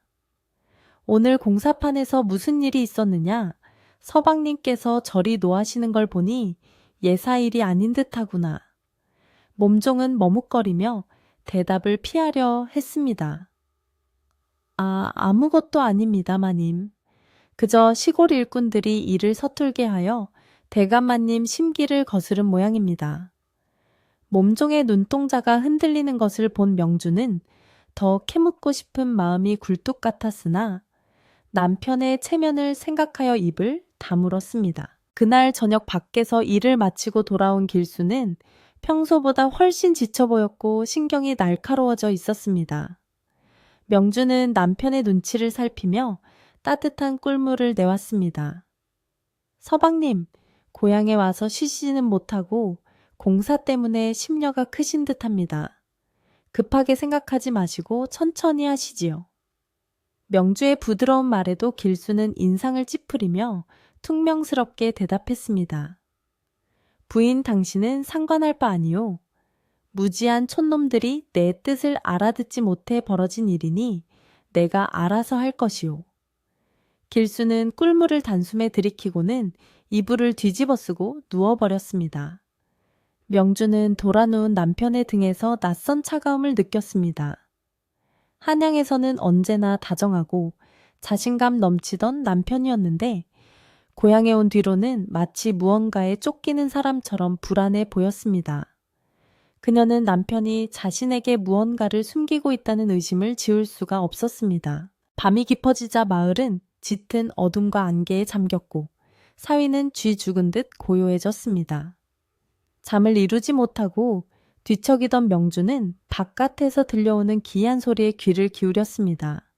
오늘 공사판에서 무슨 일이 있었느냐? 서방님께서 저리 노하시는 걸 보니 예사일이 아닌 듯하구나. 몸종은 머뭇거리며 대답을 피하려 했습니다. 아무것도 아닙니다, 마님. 그저 시골 일꾼들이 일을 서툴게 하여 대감마님 심기를 거스른 모양입니다. 몸종의 눈동자가 흔들리는 것을 본 명주는 더 캐묻고 싶은 마음이 굴뚝 같았으나 남편의 체면을 생각하여 입을 다물었습니다. 그날 저녁 밖에서 일을 마치고 돌아온 길수는 평소보다 훨씬 지쳐 보였고 신경이 날카로워져 있었습니다. 명주는 남편의 눈치를 살피며 따뜻한 꿀물을 내왔습니다. 서방님, 고향에 와서 쉬지는 못하고 공사 때문에 심려가 크신 듯합니다. 급하게 생각하지 마시고 천천히 하시지요. 명주의 부드러운 말에도 길수는 인상을 찌푸리며 퉁명스럽게 대답했습니다. 부인 당신은 상관할 바 아니오. 무지한 촌놈들이 내 뜻을 알아듣지 못해 벌어진 일이니 내가 알아서 할 것이오. 길수는 꿀물을 단숨에 들이키고는 이불을 뒤집어 쓰고 누워버렸습니다. 명주는 돌아누운 남편의 등에서 낯선 차가움을 느꼈습니다. 한양에서는 언제나 다정하고 자신감 넘치던 남편이었는데 고향에 온 뒤로는 마치 무언가에 쫓기는 사람처럼 불안해 보였습니다. 그녀는 남편이 자신에게 무언가를 숨기고 있다는 의심을 지울 수가 없었습니다. 밤이 깊어지자 마을은 짙은 어둠과 안개에 잠겼고 사위는 쥐 죽은 듯 고요해졌습니다. 잠을 이루지 못하고 뒤척이던 명주는 바깥에서 들려오는 기이한 소리에 귀를 기울였습니다.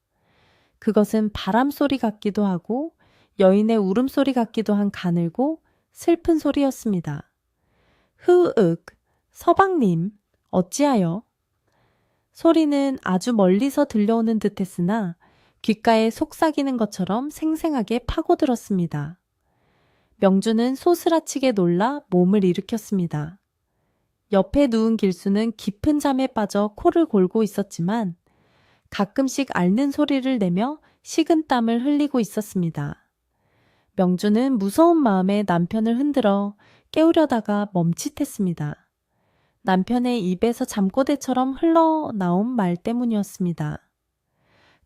그것은 바람 소리 같기도 하고 여인의 울음소리 같기도 한 가늘고 슬픈 소리였습니다. 흐윽, 서방님, 어찌하여? 소리는 아주 멀리서 들려오는 듯했으나 귓가에 속삭이는 것처럼 생생하게 파고들었습니다. 명주는 소스라치게 놀라 몸을 일으켰습니다. 옆에 누운 길수는 깊은 잠에 빠져 코를 골고 있었지만 가끔씩 앓는 소리를 내며 식은땀을 흘리고 있었습니다. 명주는 무서운 마음에 남편을 흔들어 깨우려다가 멈칫했습니다. 남편의 입에서 잠꼬대처럼 흘러나온 말 때문이었습니다.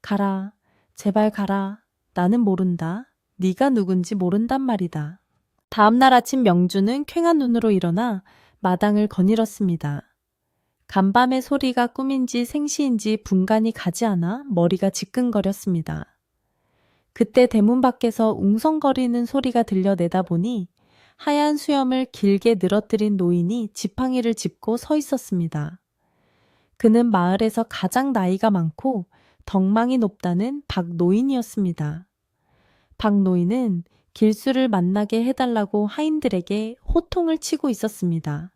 가라, 제발 가라. 나는 모른다. 네가 누군지 모른단 말이다. 다음 날 아침 명주는 퀭한 눈으로 일어나 마당을 거닐었습니다. 간밤의 소리가 꿈인지 생시인지 분간이 가지 않아 머리가 지끈거렸습니다. 그때 대문 밖에서 웅성거리는 소리가 들려 내다보니 하얀 수염을 길게 늘어뜨린 노인이 지팡이를 짚고 서 있었습니다. 그는 마을에서 가장 나이가 많고 덕망이 높다는 박노인이었습니다. 박노인은 길수를 만나게 해달라고 하인들에게 호통을 치고 있었습니다.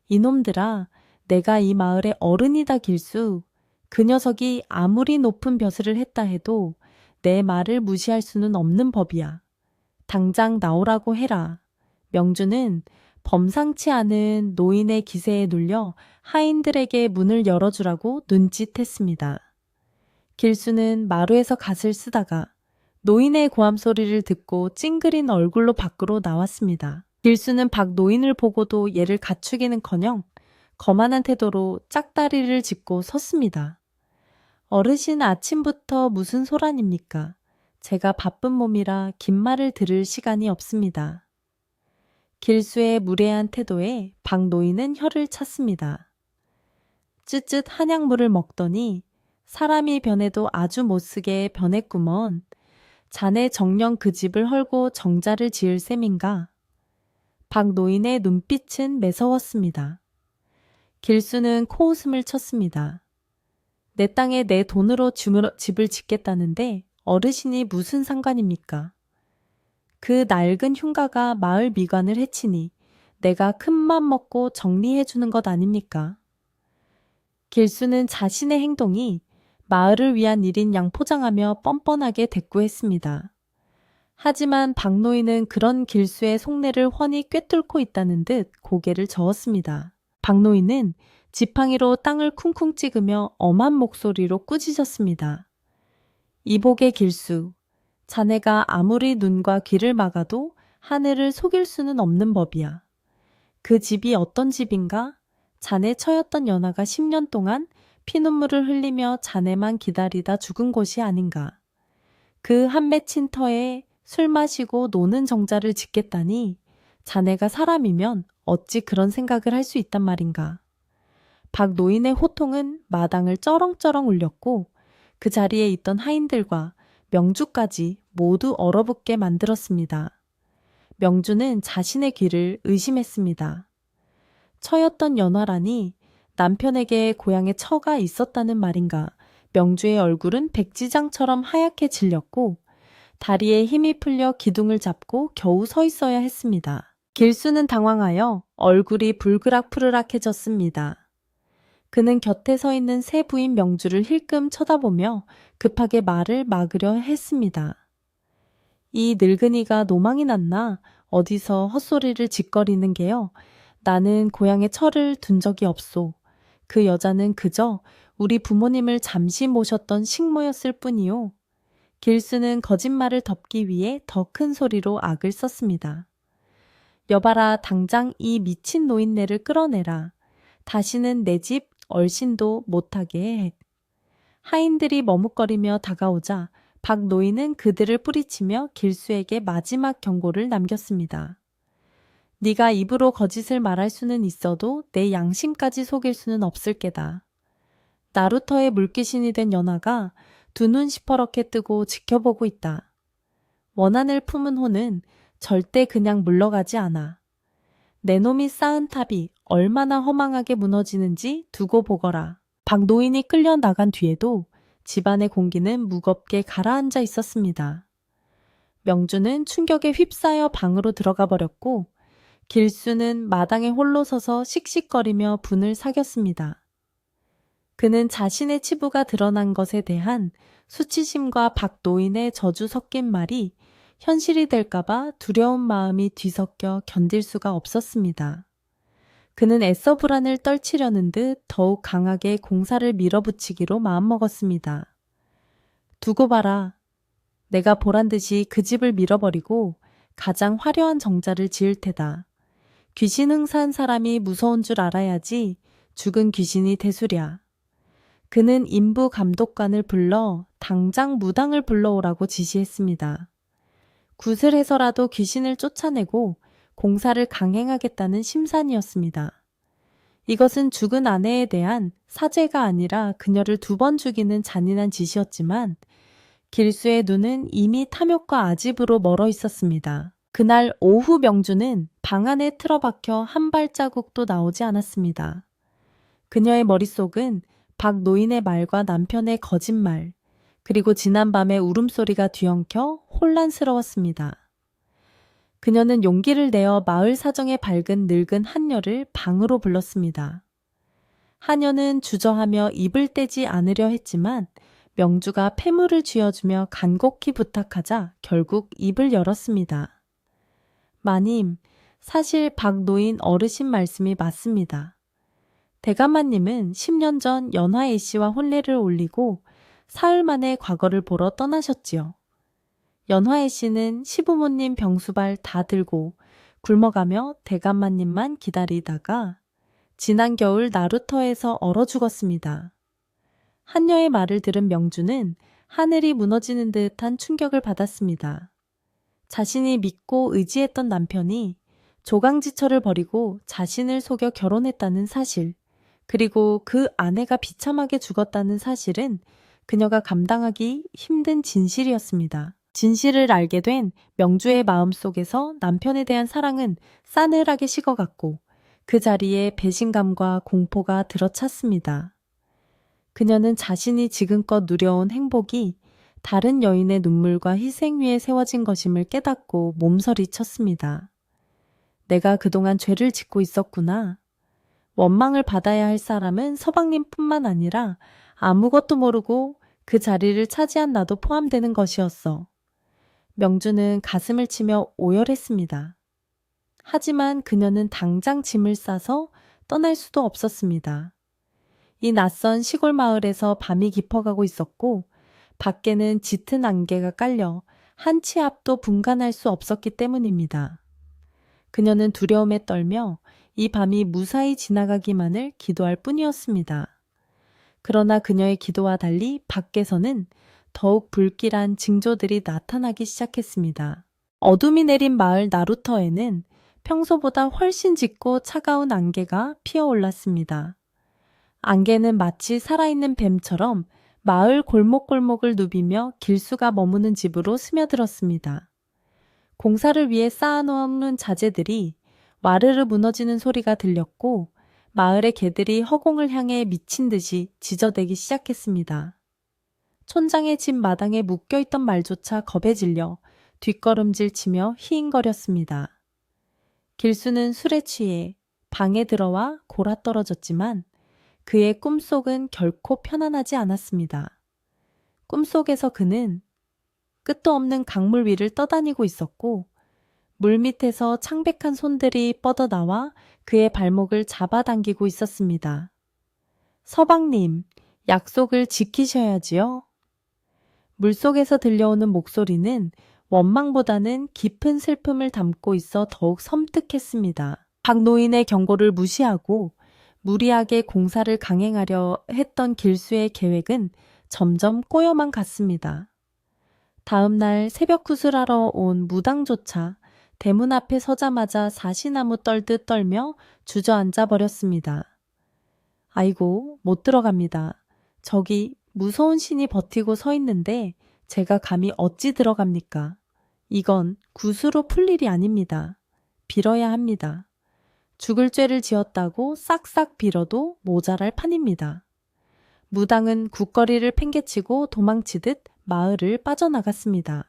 이놈들아, 내가 이 마을의 어른이다 길수. 그 녀석이 아무리 높은 벼슬을 했다 해도 내 말을 무시할 수는 없는 법이야. 당장 나오라고 해라. 명주는 범상치 않은 노인의 기세에 눌려 하인들에게 문을 열어주라고 눈짓했습니다. 길수는 마루에서 갓을 쓰다가 노인의 고함 소리를 듣고 찡그린 얼굴로 밖으로 나왔습니다. 길수는 박 노인을 보고도 얘를 갖추기는커녕 거만한 태도로 짝다리를 짚고 섰습니다. 어르신 아침부터 무슨 소란입니까? 제가 바쁜 몸이라 긴 말을 들을 시간이 없습니다. 길수의 무례한 태도에 박 노인은 혀를 찼습니다. 쯧쯧 한약물을 먹더니 사람이 변해도 아주 못쓰게 변했구먼. 자네 정녕 그 집을 헐고 정자를 지을 셈인가? 박 노인의 눈빛은 매서웠습니다. 길수는 코웃음을 쳤습니다. 내 땅에 내 돈으로 집을 짓겠다는데 어르신이 무슨 상관입니까? 그 낡은 흉가가 마을 미관을 해치니 내가 큰맘 먹고 정리해 주는 것 아닙니까? 길수는 자신의 행동이 마을을 위한 일인 양 포장하며 뻔뻔하게 대꾸했습니다. 하지만 박노인은 그런 길수의 속내를 훤히 꿰뚫고 있다는 듯 고개를 저었습니다. 박노인은 지팡이로 땅을 쿵쿵 찍으며 엄한 목소리로 꾸짖었습니다. 이복의 길수, 자네가 아무리 눈과 귀를 막아도 하늘을 속일 수는 없는 법이야. 그 집이 어떤 집인가? 자네 처였던 연하가 10년 동안 피눈물을 흘리며 자네만 기다리다 죽은 곳이 아닌가. 그 한 맺힌 터에 술 마시고 노는 정자를 짓겠다니 자네가 사람이면 어찌 그런 생각을 할 수 있단 말인가. 박 노인의 호통은 마당을 쩌렁쩌렁 울렸고 그 자리에 있던 하인들과 명주까지 모두 얼어붙게 만들었습니다. 명주는 자신의 귀를 의심했습니다. 처였던 연화라니 남편에게 고향에 처가 있었다는 말인가. 명주의 얼굴은 백지장처럼 하얗게 질렸고 다리에 힘이 풀려 기둥을 잡고 겨우 서 있어야 했습니다. 길수는 당황하여 얼굴이 불그락푸르락해졌습니다. 그는 곁에 서 있는 새 부인 명주를 힐끔 쳐다보며 급하게 말을 막으려 했습니다. 이 늙은이가 노망이 났나? 어디서 헛소리를 짓거리는 게요? 나는 고향에 처를 둔 적이 없소. 그 여자는 그저 우리 부모님을 잠시 모셨던 식모였을 뿐이요. 길수는 거짓말을 덮기 위해 더 큰 소리로 악을 썼습니다. 여봐라, 당장 이 미친 노인네를 끌어내라. 다시는 내 집 얼씬도 못하게 해. 하인들이 머뭇거리며 다가오자 박 노인은 그들을 뿌리치며 길수에게 마지막 경고를 남겼습니다. 네가 입으로 거짓을 말할 수는 있어도 내 양심까지 속일 수는 없을 게다. 나루터의 물귀신이 된 연하가 두 눈 시퍼렇게 뜨고 지켜보고 있다. 원한을 품은 호는 절대 그냥 물러가지 않아. 내 놈이 쌓은 탑이 얼마나 허망하게 무너지는지 두고 보거라. 박 노인이 끌려 나간 뒤에도 집안의 공기는 무겁게 가라앉아 있었습니다. 명주는 충격에 휩싸여 방으로 들어가 버렸고 길수는 마당에 홀로 서서 씩씩거리며 분을 사겼습니다. 그는 자신의 치부가 드러난 것에 대한 수치심과 박 노인의 저주 섞인 말이 현실이 될까봐 두려운 마음이 뒤섞여 견딜 수가 없었습니다. 그는 애써 불안을 떨치려는 듯 더욱 강하게 공사를 밀어붙이기로 마음먹었습니다. 두고 봐라. 내가 보란듯이 그 집을 밀어버리고 가장 화려한 정자를 지을 테다. 귀신 행사한 사람이 무서운 줄 알아야지 죽은 귀신이 대수랴. 그는 인부 감독관을 불러 당장 무당을 불러오라고 지시했습니다. 굿을 해서라도 귀신을 쫓아내고 공사를 강행하겠다는 심산이었습니다. 이것은 죽은 아내에 대한 사죄가 아니라 그녀를 2번 죽이는 잔인한 짓이었지만 길수의 눈은 이미 탐욕과 아집으로 멀어 있었습니다. 그날 오후 명주는 방 안에 틀어박혀 한 발자국도 나오지 않았습니다. 그녀의 머릿속은 박 노인의 말과 남편의 거짓말, 그리고 지난밤의 울음소리가 뒤엉켜 혼란스러웠습니다. 그녀는 용기를 내어 마을 사정에 밝은 늙은 한녀를 방으로 불렀습니다. 한녀는 주저하며 입을 떼지 않으려 했지만 명주가 폐물을 쥐어주며 간곡히 부탁하자 결국 입을 열었습니다. 마님, 사실 박 노인 어르신 말씀이 맞습니다. 대감마님은 10년 전 연화애 씨와 혼례를 올리고 사흘 만에 과거를 보러 떠나셨지요. 연화애 씨는 시부모님 병수발 다 들고 굶어가며 대감마님만 기다리다가 지난 겨울 나루터에서 얼어 죽었습니다. 한녀의 말을 들은 명주는 하늘이 무너지는 듯한 충격을 받았습니다. 자신이 믿고 의지했던 남편이 조강지처를 버리고 자신을 속여 결혼했다는 사실, 그리고 그 아내가 비참하게 죽었다는 사실은 그녀가 감당하기 힘든 진실이었습니다. 진실을 알게 된 명주의 마음속에서 남편에 대한 사랑은 싸늘하게 식어갔고 그 자리에 배신감과 공포가 들어찼습니다. 그녀는 자신이 지금껏 누려온 행복이 다른 여인의 눈물과 희생 위에 세워진 것임을 깨닫고 몸서리 쳤습니다. 내가 그동안 죄를 짓고 있었구나. 원망을 받아야 할 사람은 서방님뿐만 아니라 아무것도 모르고 그 자리를 차지한 나도 포함되는 것이었어. 명주는 가슴을 치며 오열했습니다. 하지만 그녀는 당장 짐을 싸서 떠날 수도 없었습니다. 이 낯선 시골 마을에서 밤이 깊어가고 있었고 밖에는 짙은 안개가 깔려 한 치 앞도 분간할 수 없었기 때문입니다. 그녀는 두려움에 떨며 이 밤이 무사히 지나가기만을 기도할 뿐이었습니다. 그러나 그녀의 기도와 달리 밖에서는 더욱 불길한 징조들이 나타나기 시작했습니다. 어둠이 내린 마을 나루터에는 평소보다 훨씬 짙고 차가운 안개가 피어올랐습니다. 안개는 마치 살아있는 뱀처럼 마을 골목골목을 누비며 길수가 머무는 집으로 스며들었습니다. 공사를 위해 쌓아놓은 자재들이 와르르 무너지는 소리가 들렸고 마을의 개들이 허공을 향해 미친 듯이 짖어대기 시작했습니다. 촌장의 집 마당에 묶여있던 말조차 겁에 질려 뒷걸음질 치며 히잉거렸습니다. 길수는 술에 취해 방에 들어와 골아떨어졌지만 그의 꿈속은 결코 편안하지 않았습니다. 꿈속에서 그는 끝도 없는 강물 위를 떠다니고 있었고 물밑에서 창백한 손들이 뻗어나와 그의 발목을 잡아당기고 있었습니다. 서방님, 약속을 지키셔야지요. 물속에서 들려오는 목소리는 원망보다는 깊은 슬픔을 담고 있어 더욱 섬뜩했습니다. 박노인의 경고를 무시하고 무리하게 공사를 강행하려 했던 길수의 계획은 점점 꼬여만 갔습니다. 다음 날 새벽 구슬하러 온 무당조차 대문 앞에 서자마자 사시나무 떨듯 떨며 주저앉아 버렸습니다. 아이고, 못 들어갑니다. 저기 무서운 신이 버티고 서 있는데 제가 감히 어찌 들어갑니까? 이건 굿으로 풀 일이 아닙니다. 빌어야 합니다. 죽을 죄를 지었다고 싹싹 빌어도 모자랄 판입니다. 무당은 굿거리를 팽개치고 도망치듯 마을을 빠져나갔습니다.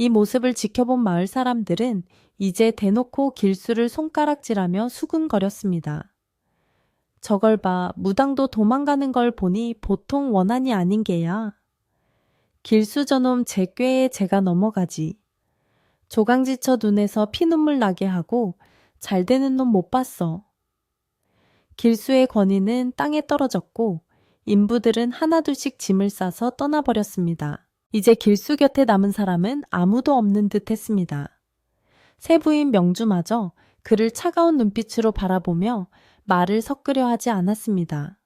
이 모습을 지켜본 마을 사람들은 이제 대놓고 길수를 손가락질하며 수군거렸습니다. 저걸 봐, 무당도 도망가는 걸 보니 보통 원한이 아닌 게야. 길수 저놈 제 꾀에 제가 넘어가지. 조강지처 눈에서 피눈물 나게 하고 잘 되는 놈 못 봤어. 길수의 권위는 땅에 떨어졌고 인부들은 하나둘씩 짐을 싸서 떠나버렸습니다. 이제 길수 곁에 남은 사람은 아무도 없는 듯 했습니다. 세부인 명주마저 그를 차가운 눈빛으로 바라보며 말을 섞으려 하지 않았습니다.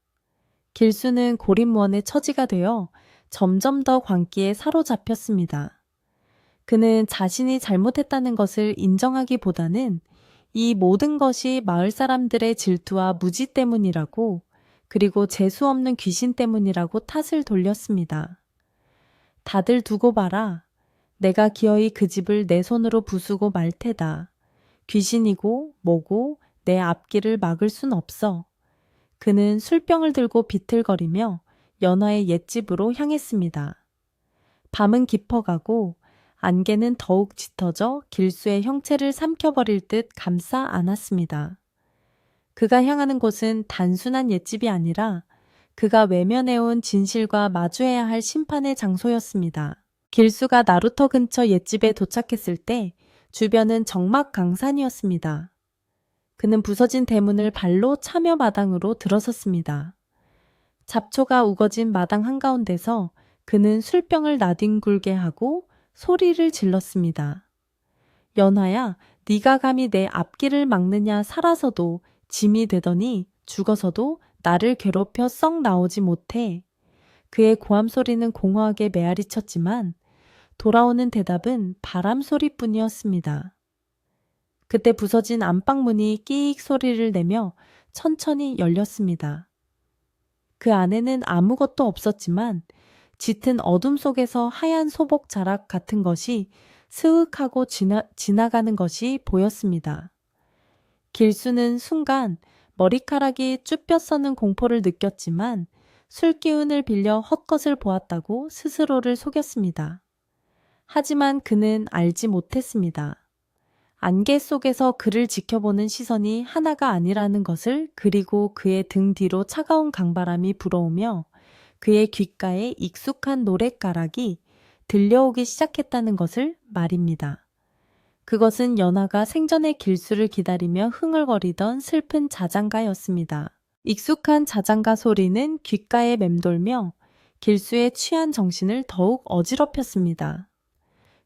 길수는 고립무원의 처지가 되어 점점 더 광기에 사로잡혔습니다. 그는 자신이 잘못했다는 것을 인정하기보다는 이 모든 것이 마을 사람들의 질투와 무지 때문이라고, 그리고 재수 없는 귀신 때문이라고 탓을 돌렸습니다. 다들 두고 봐라. 내가 기어이 그 집을 내 손으로 부수고 말 테다. 귀신이고 뭐고 내 앞길을 막을 순 없어. 그는 술병을 들고 비틀거리며 연화의 옛집으로 향했습니다. 밤은 깊어가고 안개는 더욱 짙어져 길수의 형체를 삼켜버릴 듯 감싸 안았습니다. 그가 향하는 곳은 단순한 옛집이 아니라 그가 외면해온 진실과 마주해야 할 심판의 장소였습니다. 길수가 나루터 근처 옛집에 도착했을 때 주변은 적막강산이었습니다. 그는 부서진 대문을 발로 차며 마당으로 들어섰습니다. 잡초가 우거진 마당 한가운데서 그는 술병을 나뒹굴게 하고 소리를 질렀습니다. 연하야, 네가 감히 내 앞길을 막느냐. 살아서도 짐이 되더니 죽어서도 나를 괴롭혀 썩 나오지 못해. 그의 고함 소리는 공허하게 메아리쳤지만 돌아오는 대답은 바람 소리뿐이었습니다. 그때 부서진 안방문이 끼익 소리를 내며 천천히 열렸습니다. 그 안에는 아무것도 없었지만 짙은 어둠 속에서 하얀 소복 자락 같은 것이 스윽하고 지나가는 것이 보였습니다. 길수는 순간 머리카락이 쭈뼛 서는 공포를 느꼈지만 술기운을 빌려 헛것을 보았다고 스스로를 속였습니다. 하지만 그는 알지 못했습니다. 안개 속에서 그를 지켜보는 시선이 하나가 아니라는 것을, 그리고 그의 등 뒤로 차가운 강바람이 불어오며 그의 귓가에 익숙한 노랫가락이 들려오기 시작했다는 것을 말입니다. 그것은 연하가 생전에 길수를 기다리며 흥얼거리던 슬픈 자장가였습니다. 익숙한 자장가 소리는 귓가에 맴돌며 길수의 취한 정신을 더욱 어지럽혔습니다.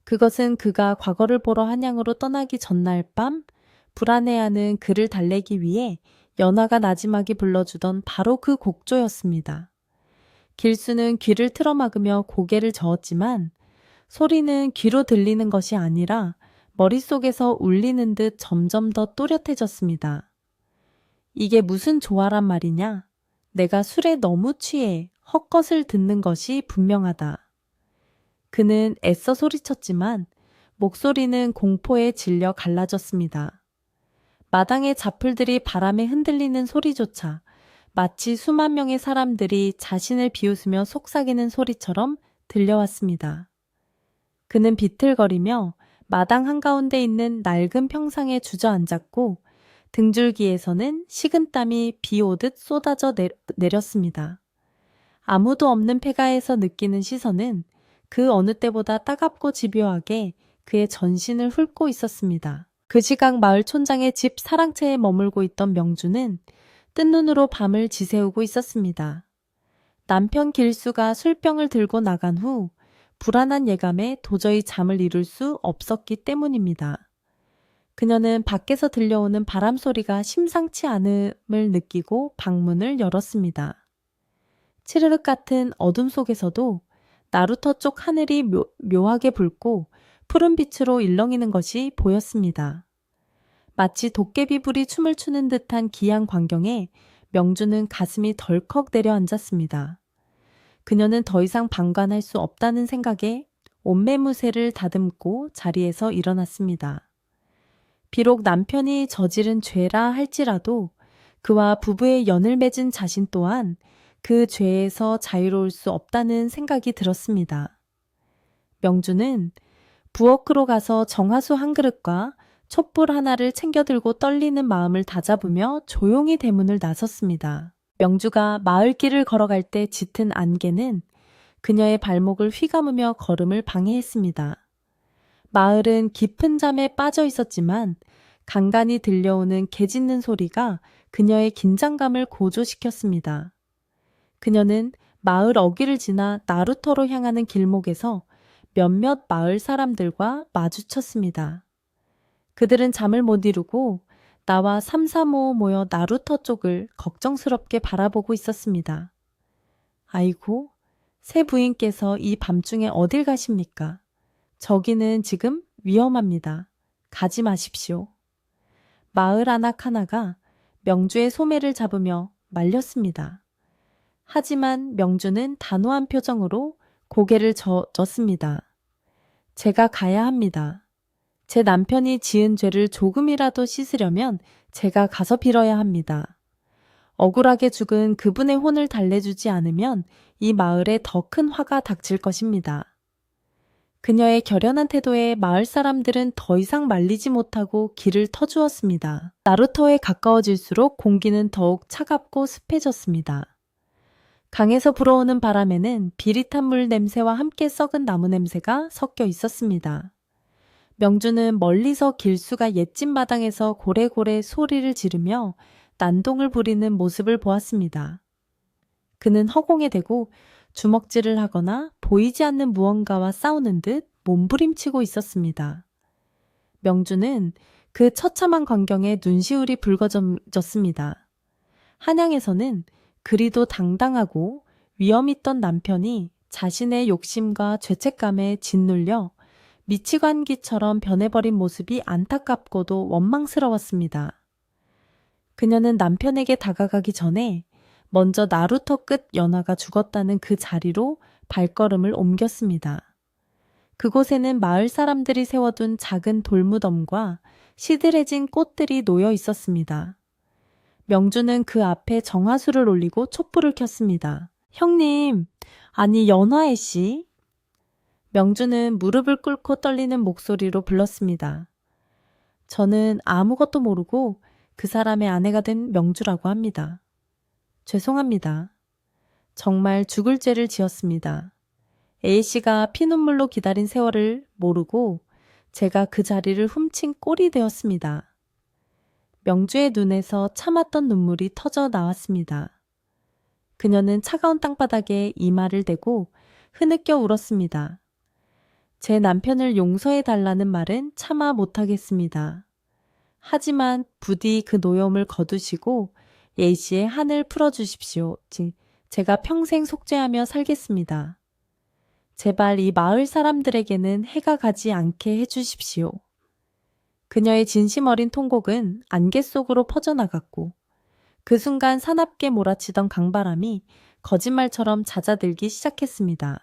그것은 그가 과거를 보러 한양으로 떠나기 전날 밤 불안해하는 그를 달래기 위해 연하가 나지막이 불러주던 바로 그 곡조였습니다. 길수는 귀를 틀어막으며 고개를 저었지만 소리는 귀로 들리는 것이 아니라 머릿속에서 울리는 듯 점점 더 또렷해졌습니다. 이게 무슨 조화란 말이냐? 내가 술에 너무 취해 헛것을 듣는 것이 분명하다. 그는 애써 소리쳤지만 목소리는 공포에 질려 갈라졌습니다. 마당의 잡풀들이 바람에 흔들리는 소리조차 마치 수만 명의 사람들이 자신을 비웃으며 속삭이는 소리처럼 들려왔습니다. 그는 비틀거리며 마당 한가운데 있는 낡은 평상에 주저앉았고 등줄기에서는 식은땀이 비 오듯 쏟아져 내렸습니다. 아무도 없는 폐가에서 느끼는 시선은 그 어느 때보다 따갑고 집요하게 그의 전신을 훑고 있었습니다. 그 시각 마을 촌장의 집 사랑채에 머물고 있던 명주는 뜬 눈으로 밤을 지새우고 있었습니다. 남편 길수가 술병을 들고 나간 후 불안한 예감에 도저히 잠을 이룰 수 없었기 때문입니다. 그녀는 밖에서 들려오는 바람 소리가 심상치 않음을 느끼고 방문을 열었습니다. 칠흑 같은 어둠 속에서도 나루터 쪽 하늘이 묘하게 붉고 푸른 빛으로 일렁이는 것이 보였습니다. 마치 도깨비불이 춤을 추는 듯한 기이한 광경에 명주는 가슴이 덜컥 내려앉았습니다. 그녀는 더 이상 방관할 수 없다는 생각에 옷매무새를 다듬고 자리에서 일어났습니다. 비록 남편이 저지른 죄라 할지라도 그와 부부의 연을 맺은 자신 또한 그 죄에서 자유로울 수 없다는 생각이 들었습니다. 명주는 부엌으로 가서 정화수 한 그릇과 촛불 하나를 챙겨 들고 떨리는 마음을 다잡으며 조용히 대문을 나섰습니다. 명주가 마을길을 걸어갈 때 짙은 안개는 그녀의 발목을 휘감으며 걸음을 방해했습니다. 마을은 깊은 잠에 빠져 있었지만 간간이 들려오는 개 짖는 소리가 그녀의 긴장감을 고조시켰습니다. 그녀는 마을 어귀를 지나 나루터로 향하는 길목에서 몇몇 마을 사람들과 마주쳤습니다. 그들은 잠을 못 이루고 나와 삼삼오오 모여 나루터 쪽을 걱정스럽게 바라보고 있었습니다. 아이고, 새 부인께서 이 밤중에 어딜 가십니까? 저기는 지금 위험합니다. 가지 마십시오. 마을 아낙 하나가 명주의 소매를 잡으며 말렸습니다. 하지만 명주는 단호한 표정으로 고개를 젓습니다. 제가 가야 합니다. 제 남편이 지은 죄를 조금이라도 씻으려면 제가 가서 빌어야 합니다. 억울하게 죽은 그분의 혼을 달래주지 않으면 이 마을에 더 큰 화가 닥칠 것입니다. 그녀의 결연한 태도에 마을 사람들은 더 이상 말리지 못하고 길을 터주었습니다. 나루터에 가까워질수록 공기는 더욱 차갑고 습해졌습니다. 강에서 불어오는 바람에는 비릿한 물 냄새와 함께 썩은 나무 냄새가 섞여 있었습니다. 명주는 멀리서 길수가 옛집 마당에서 고래고래 소리를 지르며 난동을 부리는 모습을 보았습니다. 그는 허공에 대고 주먹질을 하거나 보이지 않는 무언가와 싸우는 듯 몸부림치고 있었습니다. 명주는 그 처참한 광경에 눈시울이 붉어졌습니다. 한양에서는 그리도 당당하고 위엄 있던 남편이 자신의 욕심과 죄책감에 짓눌려 미치광기처럼 변해버린 모습이 안타깝고도 원망스러웠습니다. 그녀는 남편에게 다가가기 전에 먼저 나루터 끝 연하가 죽었다는 그 자리로 발걸음을 옮겼습니다. 그곳에는 마을 사람들이 세워둔 작은 돌무덤과 시들해진 꽃들이 놓여 있었습니다. 명주는 그 앞에 정화수를 올리고 촛불을 켰습니다. 형님, 아니 연화애 씨? 명주는 무릎을 꿇고 떨리는 목소리로 불렀습니다. 저는 아무것도 모르고 그 사람의 아내가 된 명주라고 합니다. 죄송합니다. 정말 죽을 죄를 지었습니다. A씨가 피눈물로 기다린 세월을 모르고 제가 그 자리를 훔친 꼴이 되었습니다. 명주의 눈에서 참았던 눈물이 터져 나왔습니다. 그녀는 차가운 땅바닥에 이마를 대고 흐느껴 울었습니다. 제 남편을 용서해 달라는 말은 차마 못하겠습니다. 하지만 부디 그 노여움을 거두시고 A씨의 한을 풀어주십시오. 제가 평생 속죄하며 살겠습니다. 제발 이 마을 사람들에게는 해가 가지 않게 해주십시오. 그녀의 진심 어린 통곡은 안개 속으로 퍼져나갔고 그 순간 사납게 몰아치던 강바람이 거짓말처럼 잦아들기 시작했습니다.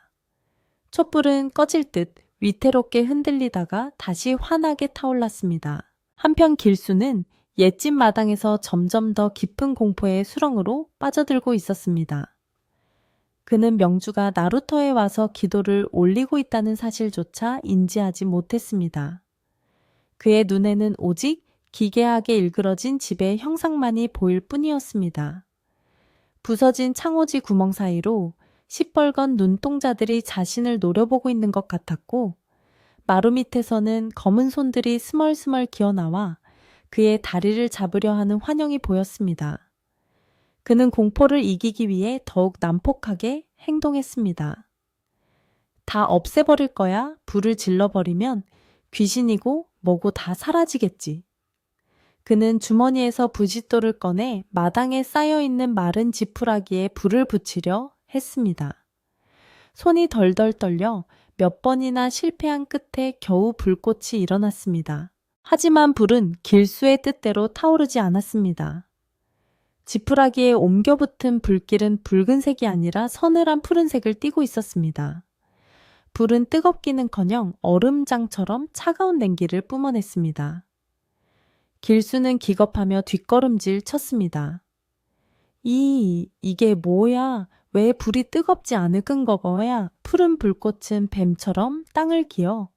촛불은 꺼질 듯 위태롭게 흔들리다가 다시 환하게 타올랐습니다. 한편 길수는 옛집 마당에서 점점 더 깊은 공포의 수렁으로 빠져들고 있었습니다. 그는 명주가 나루터에 와서 기도를 올리고 있다는 사실조차 인지하지 못했습니다. 그의 눈에는 오직 기괴하게 일그러진 집의 형상만이 보일 뿐이었습니다. 부서진 창호지 구멍 사이로 시뻘건 눈동자들이 자신을 노려보고 있는 것 같았고 마루 밑에서는 검은 손들이 스멀스멀 기어나와 그의 다리를 잡으려 하는 환영이 보였습니다. 그는 공포를 이기기 위해 더욱 난폭하게 행동했습니다. 다 없애버릴 거야. 불을 질러버리면 귀신이고 뭐고 다 사라지겠지. 그는 주머니에서 부싯돌을 꺼내 마당에 쌓여있는 마른 지푸라기에 불을 붙이려 했습니다. 손이 덜덜 떨려 몇 번이나 실패한 끝에 겨우 불꽃이 일어났습니다. 하지만 불은 길수의 뜻대로 타오르지 않았습니다. 지푸라기에 옮겨붙은 불길은 붉은색이 아니라 서늘한 푸른색을 띠고 있었습니다. 불은 뜨겁기는커녕 얼음장처럼 차가운 냉기를 뿜어냈습니다. 길수는 기겁하며 뒷걸음질 쳤습니다. 이게 뭐야? 왜 불이 뜨겁지 않은 거야? 푸른 불꽃은 뱀처럼 땅을 기어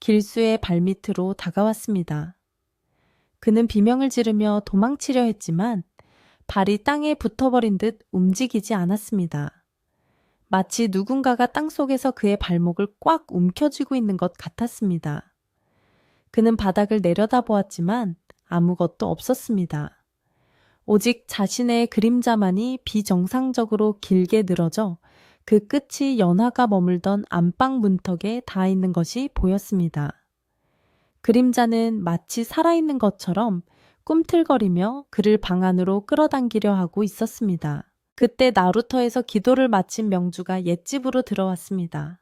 길수의 발밑으로 다가왔습니다. 그는 비명을 지르며 도망치려 했지만 발이 땅에 붙어버린 듯 움직이지 않았습니다. 마치 누군가가 땅속에서 그의 발목을 꽉 움켜쥐고 있는 것 같았습니다. 그는 바닥을 내려다보았지만 아무것도 없었습니다. 오직 자신의 그림자만이 비정상적으로 길게 늘어져 그 끝이 연화가 머물던 안방 문턱에 닿아 있는 것이 보였습니다. 그림자는 마치 살아있는 것처럼 꿈틀거리며 그를 방 안으로 끌어당기려 하고 있었습니다. 그때 나루터에서 기도를 마친 명주가 옛집으로 들어왔습니다.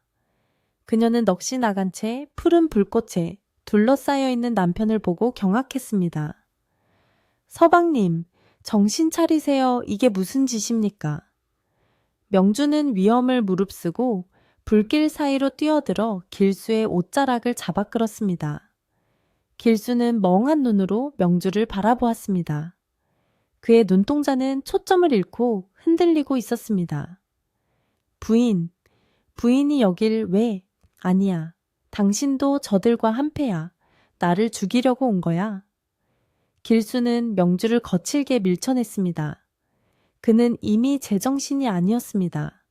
그녀는 넋이 나간 채 푸른 불꽃에 둘러싸여 있는 남편을 보고 경악했습니다. 서방님, 정신 차리세요. 이게 무슨 짓입니까? 명주는 위험을 무릅쓰고 불길 사이로 뛰어들어 길수의 옷자락을 잡아 끌었습니다. 길수는 멍한 눈으로 명주를 바라보았습니다. 그의 눈동자는 초점을 잃고 흔들리고 있었습니다. 부인이 여길 왜? 아니야. 당신도 저들과 한패야. 나를 죽이려고 온 거야. 길수는 명주를 거칠게 밀쳐냈습니다. 그는 이미 제정신이 아니었습니다.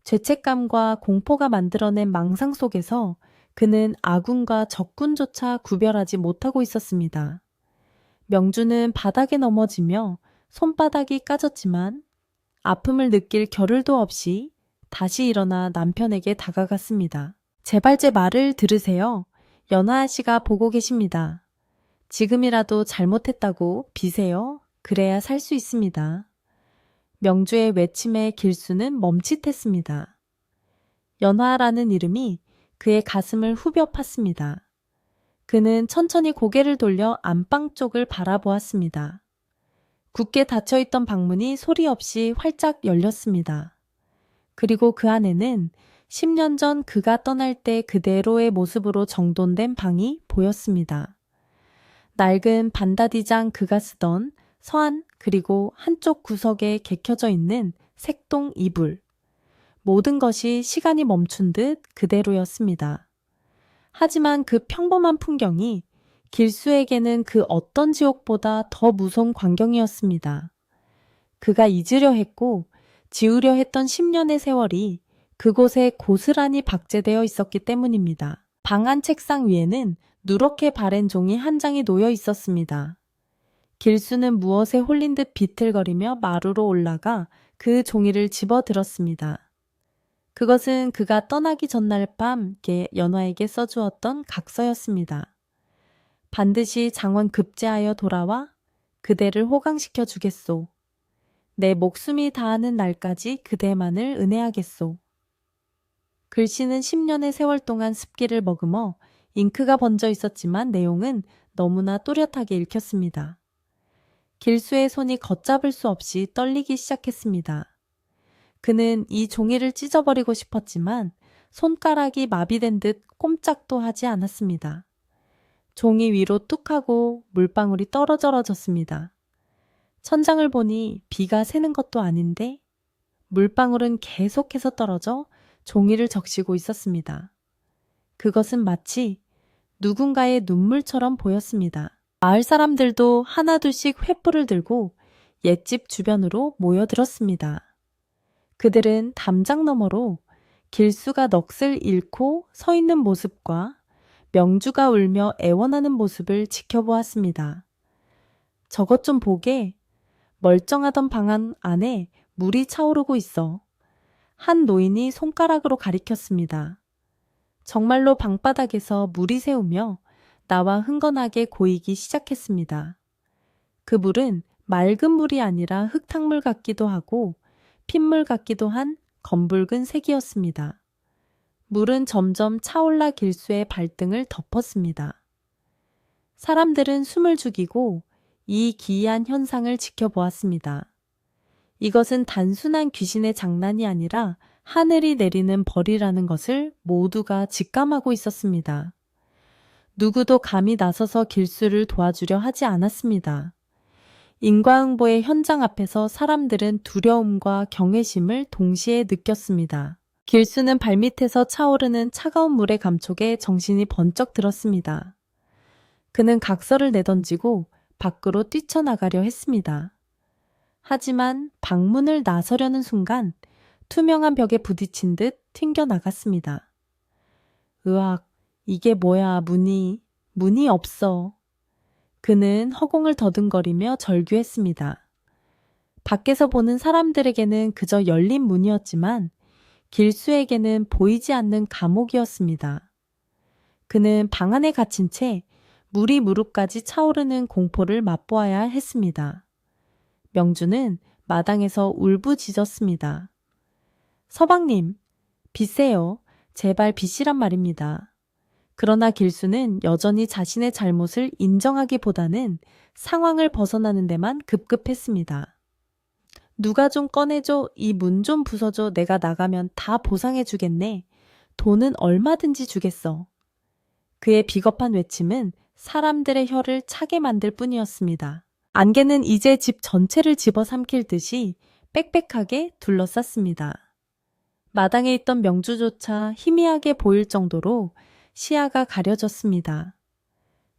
죄책감과 공포가 만들어낸 망상 속에서 그는 아군과 적군조차 구별하지 못하고 있었습니다. 명주는 바닥에 넘어지며 손바닥이 까졌지만 아픔을 느낄 겨를도 없이 다시 일어나 남편에게 다가갔습니다. 제발 제 말을 들으세요. 연하 씨가 보고 계십니다. 지금이라도 잘못했다고 비세요. 그래야 살 수 있습니다. 명주의 외침에 길수는 멈칫했습니다. 연화라는 이름이 그의 가슴을 후벼 팠습니다. 그는 천천히 고개를 돌려 안방 쪽을 바라보았습니다. 굳게 닫혀있던 방문이 소리 없이 활짝 열렸습니다. 그리고 그 안에는 10년 전 그가 떠날 때 그대로의 모습으로 정돈된 방이 보였습니다. 낡은 반다디장 그가 쓰던 서한 그리고 한쪽 구석에 개켜져 있는 색동 이불. 모든 것이 시간이 멈춘 듯 그대로였습니다. 하지만 그 평범한 풍경이 길수에게는 그 어떤 지옥보다 더 무서운 광경이었습니다. 그가 잊으려 했고 지우려 했던 10년의 세월이 그곳에 고스란히 박제되어 있었기 때문입니다. 방 안 책상 위에는 누렇게 바랜 종이 한 장이 놓여 있었습니다. 길수는 무엇에 홀린 듯 비틀거리며 마루로 올라가 그 종이를 집어들었습니다. 그것은 그가 떠나기 전날 밤 연화에게 써주었던 각서였습니다. 반드시 장원 급제하여 돌아와 그대를 호강시켜 주겠소. 내 목숨이 다하는 날까지 그대만을 은혜하겠소. 글씨는 10년의 세월 동안 습기를 머금어 잉크가 번져 있었지만 내용은 너무나 또렷하게 읽혔습니다. 길수의 손이 걷잡을 수 없이 떨리기 시작했습니다. 그는 이 종이를 찢어버리고 싶었지만 손가락이 마비된 듯 꼼짝도 하지 않았습니다. 종이 위로 뚝 하고 물방울이 떨어졌습니다. 천장을 보니 비가 새는 것도 아닌데 물방울은 계속해서 떨어져 종이를 적시고 있었습니다. 그것은 마치 누군가의 눈물처럼 보였습니다. 마을 사람들도 하나둘씩 횃불을 들고 옛집 주변으로 모여들었습니다. 그들은 담장 너머로 길수가 넋을 잃고 서 있는 모습과 명주가 울며 애원하는 모습을 지켜보았습니다. 저것 좀 보게. 멀쩡하던 방 안에 물이 차오르고 있어. 한 노인이 손가락으로 가리켰습니다. 정말로 방바닥에서 물이 새우며 나와 흥건하게 고이기 시작했습니다. 그 물은 맑은 물이 아니라 흙탕물 같기도 하고 핏물 같기도 한 검붉은 색이었습니다. 물은 점점 차올라 길수의 발등을 덮었습니다. 사람들은 숨을 죽이고 이 기이한 현상을 지켜보았습니다. 이것은 단순한 귀신의 장난이 아니라 하늘이 내리는 벌이라는 것을 모두가 직감하고 있었습니다. 누구도 감히 나서서 길수를 도와주려 하지 않았습니다. 인과응보의 현장 앞에서 사람들은 두려움과 경외심을 동시에 느꼈습니다. 길수는 발밑에서 차오르는 차가운 물의 감촉에 정신이 번쩍 들었습니다. 그는 각서를 내던지고 밖으로 뛰쳐나가려 했습니다. 하지만 방문을 나서려는 순간 투명한 벽에 부딪힌 듯 튕겨나갔습니다. 으악, 이게 뭐야, 문이 없어. 그는 허공을 더듬거리며 절규했습니다. 밖에서 보는 사람들에게는 그저 열린 문이었지만 길수에게는 보이지 않는 감옥이었습니다. 그는 방 안에 갇힌 채 물이 무릎까지 차오르는 공포를 맛보아야 했습니다. 명주는 마당에서 울부짖었습니다. 서방님, 비세요. 제발 비시란 말입니다. 그러나 길수는 여전히 자신의 잘못을 인정하기보다는 상황을 벗어나는 데만 급급했습니다. 누가 좀 꺼내줘. 이 문 좀 부숴줘. 내가 나가면 다 보상해 주겠네. 돈은 얼마든지 주겠어. 그의 비겁한 외침은 사람들의 혀를 차게 만들 뿐이었습니다. 안개는 이제 집 전체를 집어삼킬 듯이 빽빽하게 둘러쌌습니다. 마당에 있던 명주조차 희미하게 보일 정도로 시야가 가려졌습니다.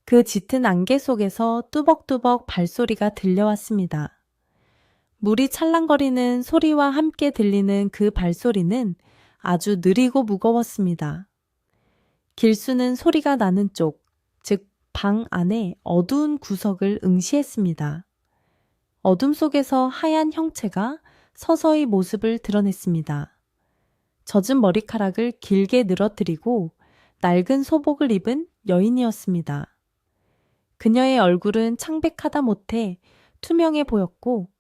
그 짙은 안개 속에서 뚜벅뚜벅 발소리가 들려왔습니다. 물이 찰랑거리는 소리와 함께 들리는 그 발소리는 아주 느리고 무거웠습니다. 길수는 소리가 나는 쪽, 즉 방 안의 어두운 구석을 응시했습니다. 어둠 속에서 하얀 형체가 서서히 모습을 드러냈습니다. 젖은 머리카락을 길게 늘어뜨리고 낡은 소복을 입은 여인이었습니다. 그녀의 얼굴은 창백하다 못해 투명해 보였고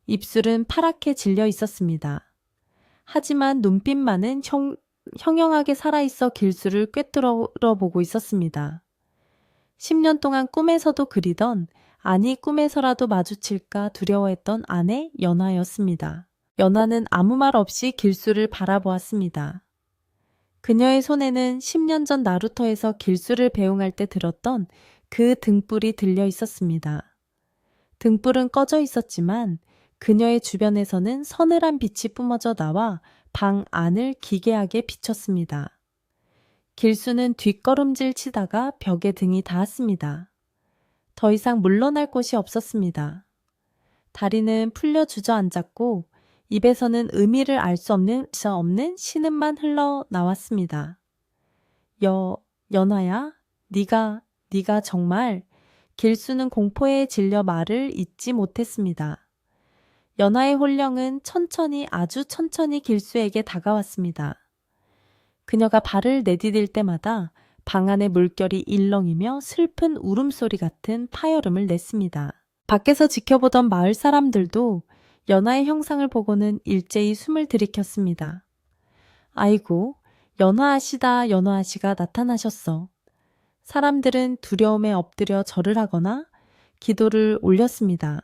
입술은 파랗게 질려 있었습니다. 하지만 눈빛만은 형형하게 살아있어 길수를 꿰뚫어 보고 있었습니다. 10년 동안 꿈에서도 그리던, 아니 꿈에서라도 마주칠까 두려워했던 아내 연화였습니다. 연화는 아무 말 없이 길수를 바라보았습니다. 그녀의 손에는 10년 전 나루터에서 길수를 배웅할 때 들었던 그 등불이 들려 있었습니다. 등불은 꺼져 있었지만 그녀의 주변에서는 서늘한 빛이 뿜어져 나와 방 안을 기괴하게 비췄습니다. 길수는 뒷걸음질 치다가 벽에 등이 닿았습니다. 더 이상 물러날 곳이 없었습니다. 다리는 풀려 주저앉았고 입에서는 의미를 알 수 없는 신음만 흘러나왔습니다. 연화야? 네가 정말... 길수는 공포에 질려 말을 잇지 못했습니다. 연화의 혼령은 아주 천천히 길수에게 다가왔습니다. 그녀가 발을 내디딜 때마다 방 안의 물결이 일렁이며 슬픈 울음소리 같은 파열음을 냈습니다. 밖에서 지켜보던 마을 사람들도 연화의 형상을 보고는 일제히 숨을 들이켰습니다. 아이고, 연화아씨다. 연화아씨가 나타나셨어. 사람들은 두려움에 엎드려 절을 하거나 기도를 올렸습니다.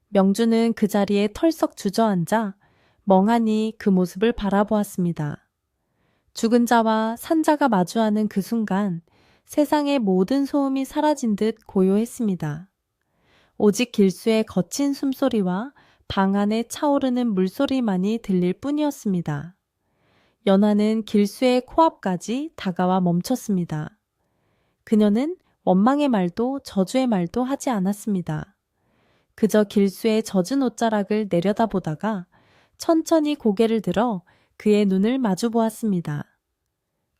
명주는 그 자리에 털썩 주저앉아 멍하니 그 모습을 바라보았습니다. 죽은 자와 산자가 마주하는 그 순간 세상의 모든 소음이 사라진 듯 고요했습니다. 오직 길수의 거친 숨소리와 방 안에 차오르는 물소리만이 들릴 뿐이었습니다. 연화는 길수의 코앞까지 다가와 멈췄습니다. 그녀는 원망의 말도 저주의 말도 하지 않았습니다. 그저 길수의 젖은 옷자락을 내려다보다가 천천히 고개를 들어 그의 눈을 마주 보았습니다.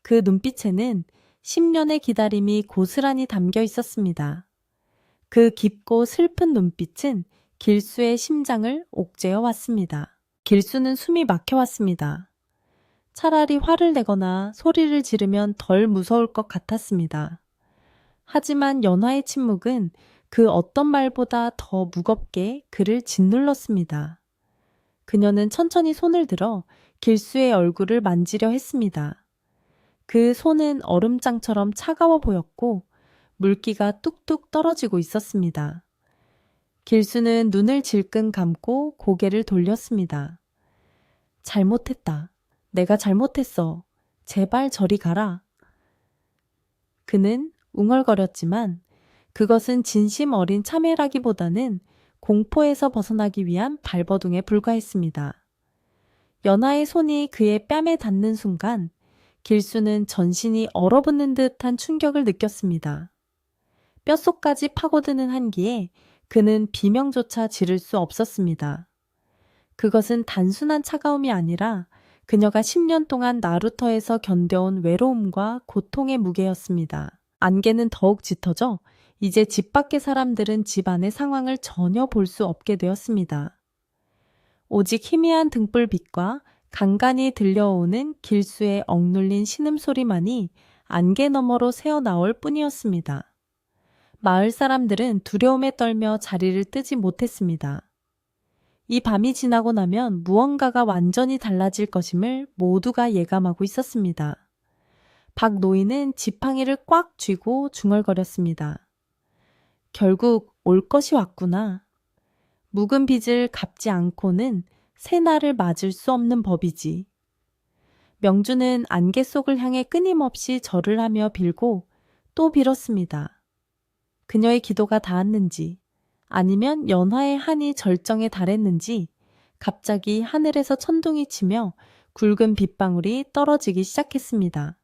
그 눈빛에는 10년의 기다림이 고스란히 담겨 있었습니다. 그 깊고 슬픈 눈빛은 길수의 심장을 옥죄어 왔습니다. 길수는 숨이 막혀왔습니다. 차라리 화를 내거나 소리를 지르면 덜 무서울 것 같았습니다. 하지만 연화의 침묵은 그 어떤 말보다 더 무겁게 그를 짓눌렀습니다. 그녀는 천천히 손을 들어 길수의 얼굴을 만지려 했습니다. 그 손은 얼음장처럼 차가워 보였고 물기가 뚝뚝 떨어지고 있었습니다. 길수는 눈을 질끈 감고 고개를 돌렸습니다. 잘못했다. 내가 잘못했어. 제발 저리 가라. 그는 웅얼거렸지만 그것은 진심 어린 참회라기보다는 공포에서 벗어나기 위한 발버둥에 불과했습니다. 연하의 손이 그의 뺨에 닿는 순간 길수는 전신이 얼어붙는 듯한 충격을 느꼈습니다. 뼛속까지 파고드는 한기에 그는 비명조차 지를 수 없었습니다. 그것은 단순한 차가움이 아니라 그녀가 10년 동안 나루터에서 견뎌온 외로움과 고통의 무게였습니다. 안개는 더욱 짙어져 이제 집 밖의 사람들은 집 안의 상황을 전혀 볼 수 없게 되었습니다. 오직 희미한 등불빛과 간간히 들려오는 길수의 억눌린 신음소리만이 안개 너머로 새어나올 뿐이었습니다. 마을 사람들은 두려움에 떨며 자리를 뜨지 못했습니다. 이 밤이 지나고 나면 무언가가 완전히 달라질 것임을 모두가 예감하고 있었습니다. 박 노인은 지팡이를 꽉 쥐고 중얼거렸습니다. 결국 올 것이 왔구나. 묵은 빚을 갚지 않고는 새날을 맞을 수 없는 법이지. 명주는 안개 속을 향해 끊임없이 절을 하며 빌고 또 빌었습니다. 그녀의 기도가 닿았는지 아니면 연화의 한이 절정에 달했는지 갑자기 하늘에서 천둥이 치며 굵은 빗방울이 떨어지기 시작했습니다.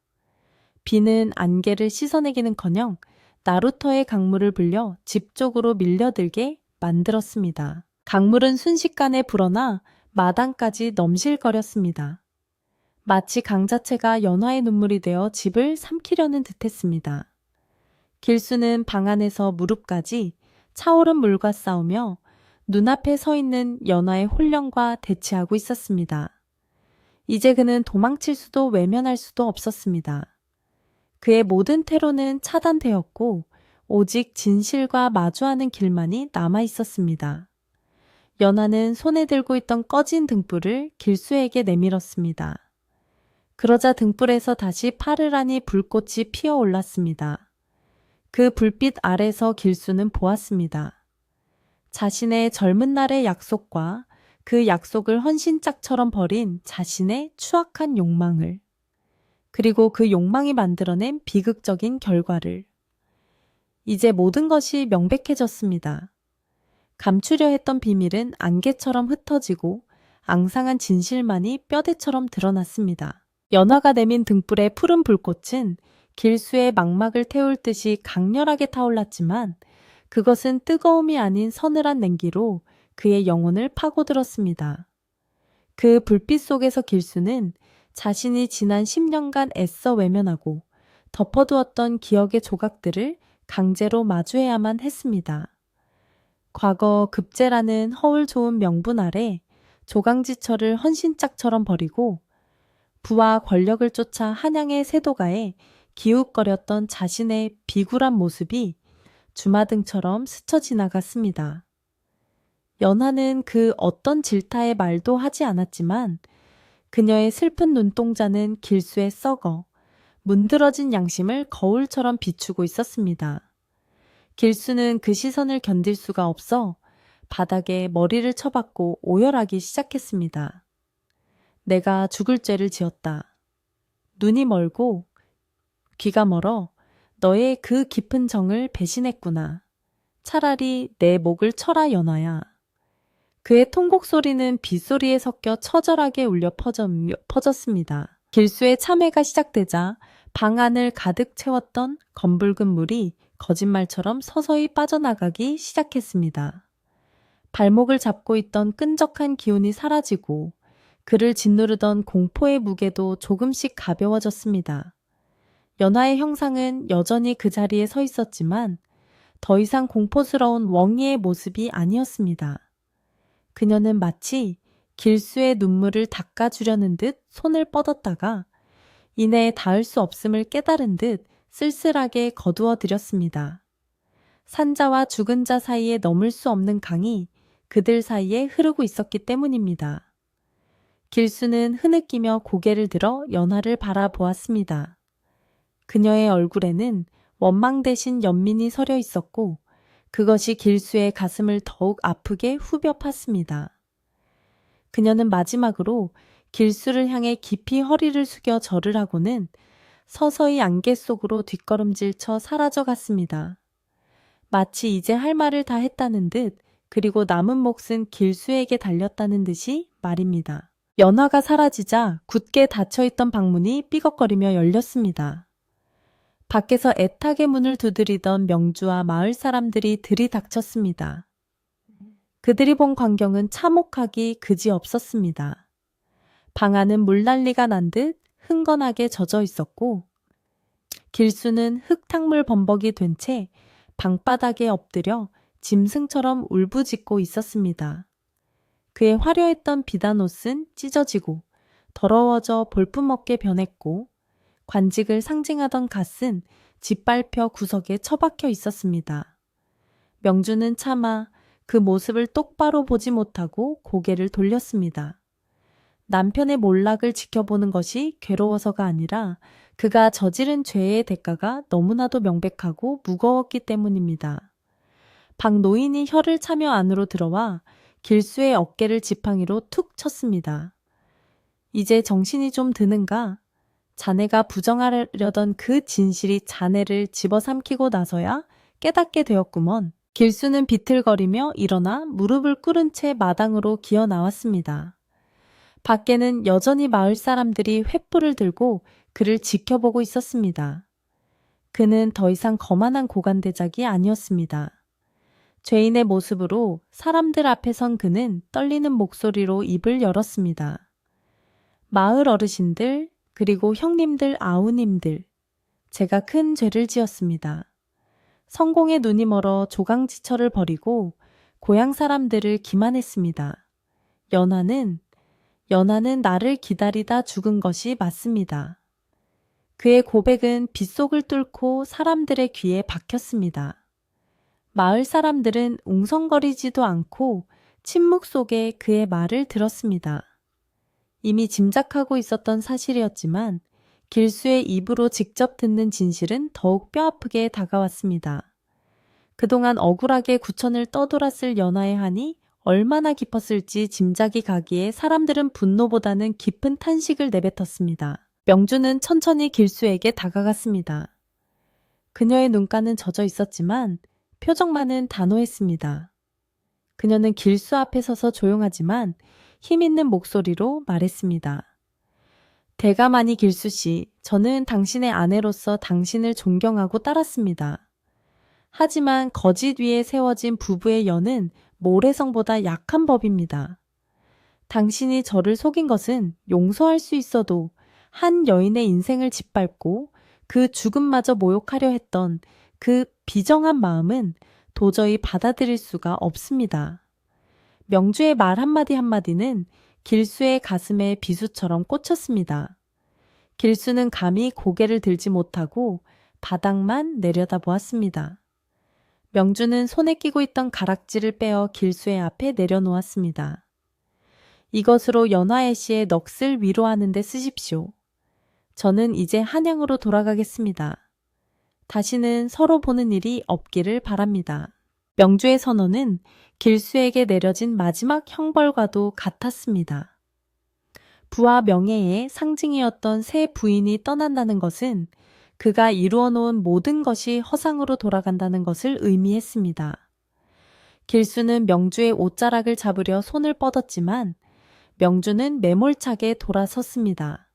비는 안개를 씻어내기는커녕 나루터의 강물을 불려 집 쪽으로 밀려들게 만들었습니다. 강물은 순식간에 불어나 마당까지 넘실거렸습니다. 마치 강 자체가 연화의 눈물이 되어 집을 삼키려는 듯했습니다. 길수는 방 안에서 무릎까지 차오른 물과 싸우며 눈앞에 서 있는 연화의 혼령과 대치하고 있었습니다. 이제 그는 도망칠 수도 외면할 수도 없었습니다. 그의 모든 퇴로는 차단되었고 오직 진실과 마주하는 길만이 남아 있었습니다. 연화는 손에 들고 있던 꺼진 등불을 길수에게 내밀었습니다. 그러자 등불에서 다시 파르르니 불꽃이 피어올랐습니다. 그 불빛 아래서 길수는 보았습니다. 자신의 젊은 날의 약속과 그 약속을 헌신짝처럼 버린 자신의 추악한 욕망을, 그리고 그 욕망이 만들어낸 비극적인 결과를. 이제 모든 것이 명백해졌습니다. 감추려 했던 비밀은 안개처럼 흩어지고 앙상한 진실만이 뼈대처럼 드러났습니다. 연화가 내민 등불의 푸른 불꽃은 길수의 망막을 태울 듯이 강렬하게 타올랐지만 그것은 뜨거움이 아닌 서늘한 냉기로 그의 영혼을 파고들었습니다. 그 불빛 속에서 길수는 자신이 지난 10년간 애써 외면하고 덮어두었던 기억의 조각들을 강제로 마주해야만 했습니다. 과거 급제라는 허울 좋은 명분 아래 조강지처를 헌신짝처럼 버리고 부와 권력을 쫓아 한양의 세도가에 기웃거렸던 자신의 비굴한 모습이 주마등처럼 스쳐 지나갔습니다. 연하는 그 어떤 질타의 말도 하지 않았지만 그녀의 슬픈 눈동자는 길수에 썩어 문드러진 양심을 거울처럼 비추고 있었습니다. 길수는 그 시선을 견딜 수가 없어 바닥에 머리를 쳐박고 오열하기 시작했습니다. 내가 죽을 죄를 지었다. 눈이 멀고 귀가 멀어 너의 그 깊은 정을 배신했구나. 차라리 내 목을 쳐라 연하야. 그의 통곡 소리는 빗소리에 섞여 처절하게 울려 퍼졌습니다. 길수의 참회가 시작되자 방 안을 가득 채웠던 검붉은 물이 거짓말처럼 서서히 빠져나가기 시작했습니다. 발목을 잡고 있던 끈적한 기운이 사라지고 그를 짓누르던 공포의 무게도 조금씩 가벼워졌습니다. 연하의 형상은 여전히 그 자리에 서 있었지만 더 이상 공포스러운 웡이의 모습이 아니었습니다. 그녀는 마치 길수의 눈물을 닦아주려는 듯 손을 뻗었다가 이내 닿을 수 없음을 깨달은 듯 쓸쓸하게 거두어들였습니다. 산자와 죽은 자 사이에 넘을 수 없는 강이 그들 사이에 흐르고 있었기 때문입니다. 길수는 흐느끼며 고개를 들어 연하를 바라보았습니다. 그녀의 얼굴에는 원망 대신 연민이 서려 있었고 그것이 길수의 가슴을 더욱 아프게 후벼 팠습니다. 그녀는 마지막으로 길수를 향해 깊이 허리를 숙여 절을 하고는 서서히 안개 속으로 뒷걸음질 쳐 사라져갔습니다. 마치 이제 할 말을 다 했다는 듯 그리고 남은 몫은 길수에게 달렸다는 듯이 말입니다. 연화가 사라지자 굳게 닫혀있던 방문이 삐걱거리며 열렸습니다. 밖에서 애타게 문을 두드리던 명주와 마을 사람들이 들이닥쳤습니다. 그들이 본 광경은 참혹하기 그지없었습니다. 방 안은 물난리가 난 듯 흥건하게 젖어 있었고 길수는 흙탕물 범벅이 된 채 방바닥에 엎드려 짐승처럼 울부짖고 있었습니다. 그의 화려했던 비단 옷은 찢어지고 더러워져 볼품없게 변했고 관직을 상징하던 갓은 짓밟혀 구석에 처박혀 있었습니다. 명주는 차마 그 모습을 똑바로 보지 못하고 고개를 돌렸습니다. 남편의 몰락을 지켜보는 것이 괴로워서가 아니라 그가 저지른 죄의 대가가 너무나도 명백하고 무거웠기 때문입니다. 박 노인이 혀를 차며 안으로 들어와 길수의 어깨를 지팡이로 툭 쳤습니다. 이제 정신이 좀 드는가? 자네가 부정하려던 그 진실이 자네를 집어삼키고 나서야 깨닫게 되었구먼. 길수는 비틀거리며 일어나 무릎을 꿇은 채 마당으로 기어 나왔습니다. 밖에는 여전히 마을 사람들이 횃불을 들고 그를 지켜보고 있었습니다. 그는 더 이상 거만한 고관대작이 아니었습니다. 죄인의 모습으로 사람들 앞에 선 그는 떨리는 목소리로 입을 열었습니다. 마을 어르신들, 그리고 형님들, 아우님들, 제가 큰 죄를 지었습니다. 성공의 눈이 멀어 조강지처를 버리고 고향 사람들을 기만했습니다. 연하는 나를 기다리다 죽은 것이 맞습니다. 그의 고백은 빗속을 뚫고 사람들의 귀에 박혔습니다. 마을 사람들은 웅성거리지도 않고 침묵 속에 그의 말을 들었습니다. 이미 짐작하고 있었던 사실이었지만 길수의 입으로 직접 듣는 진실은 더욱 뼈아프게 다가왔습니다. 그동안 억울하게 구천을 떠돌았을 연하의 한이 얼마나 깊었을지 짐작이 가기에 사람들은 분노보다는 깊은 탄식을 내뱉었습니다. 명주는 천천히 길수에게 다가갔습니다. 그녀의 눈가는 젖어 있었지만 표정만은 단호했습니다. 그녀는 길수 앞에 서서 조용하지만 힘있는 목소리로 말했습니다. 대가마니 길수씨, 저는 당신의 아내로서 당신을 존경하고 따랐습니다. 하지만 거짓 위에 세워진 부부의 연은 모래성보다 약한 법입니다. 당신이 저를 속인 것은 용서할 수 있어도 한 여인의 인생을 짓밟고 그 죽음마저 모욕하려 했던 그 비정한 마음은 도저히 받아들일 수가 없습니다. 명주의 말 한마디 한마디는 길수의 가슴에 비수처럼 꽂혔습니다. 길수는 감히 고개를 들지 못하고 바닥만 내려다보았습니다. 명주는 손에 끼고 있던 가락지를 빼어 길수의 앞에 내려놓았습니다. 이것으로 연화애 씨의 넋을 위로하는 데 쓰십시오. 저는 이제 한양으로 돌아가겠습니다. 다시는 서로 보는 일이 없기를 바랍니다. 명주의 선언은 길수에게 내려진 마지막 형벌과도 같았습니다. 부와 명예의 상징이었던 새 부인이 떠난다는 것은 그가 이루어 놓은 모든 것이 허상으로 돌아간다는 것을 의미했습니다. 길수는 명주의 옷자락을 잡으려 손을 뻗었지만 명주는 매몰차게 돌아섰습니다.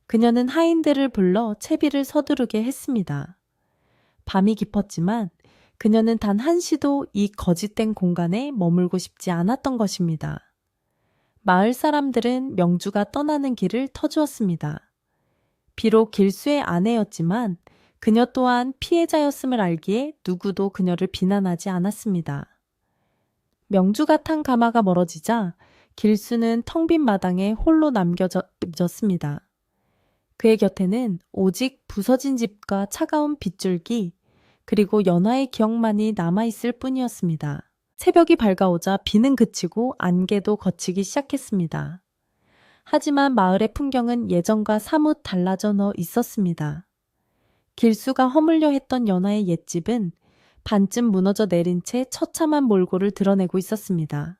그녀는 하인들을 불러 채비를 서두르게 했습니다. 밤이 깊었지만 그녀는 단 한시도 이 거짓된 공간에 머물고 싶지 않았던 것입니다. 마을 사람들은 명주가 떠나는 길을 터주었습니다. 비록 길수의 아내였지만 그녀 또한 피해자였음을 알기에 누구도 그녀를 비난하지 않았습니다. 명주가 탄 가마가 멀어지자 길수는 텅 빈 마당에 홀로 남겨졌습니다. 그의 곁에는 오직 부서진 집과 차가운 빗줄기 그리고 연화의 기억만이 남아있을 뿐이었습니다. 새벽이 밝아오자 비는 그치고 안개도 걷히기 시작했습니다. 하지만 마을의 풍경은 예전과 사뭇 달라져 있었습니다. 길수가 허물려 했던 연화의 옛집은 반쯤 무너져 내린 채 처참한 몰골을 드러내고 있었습니다.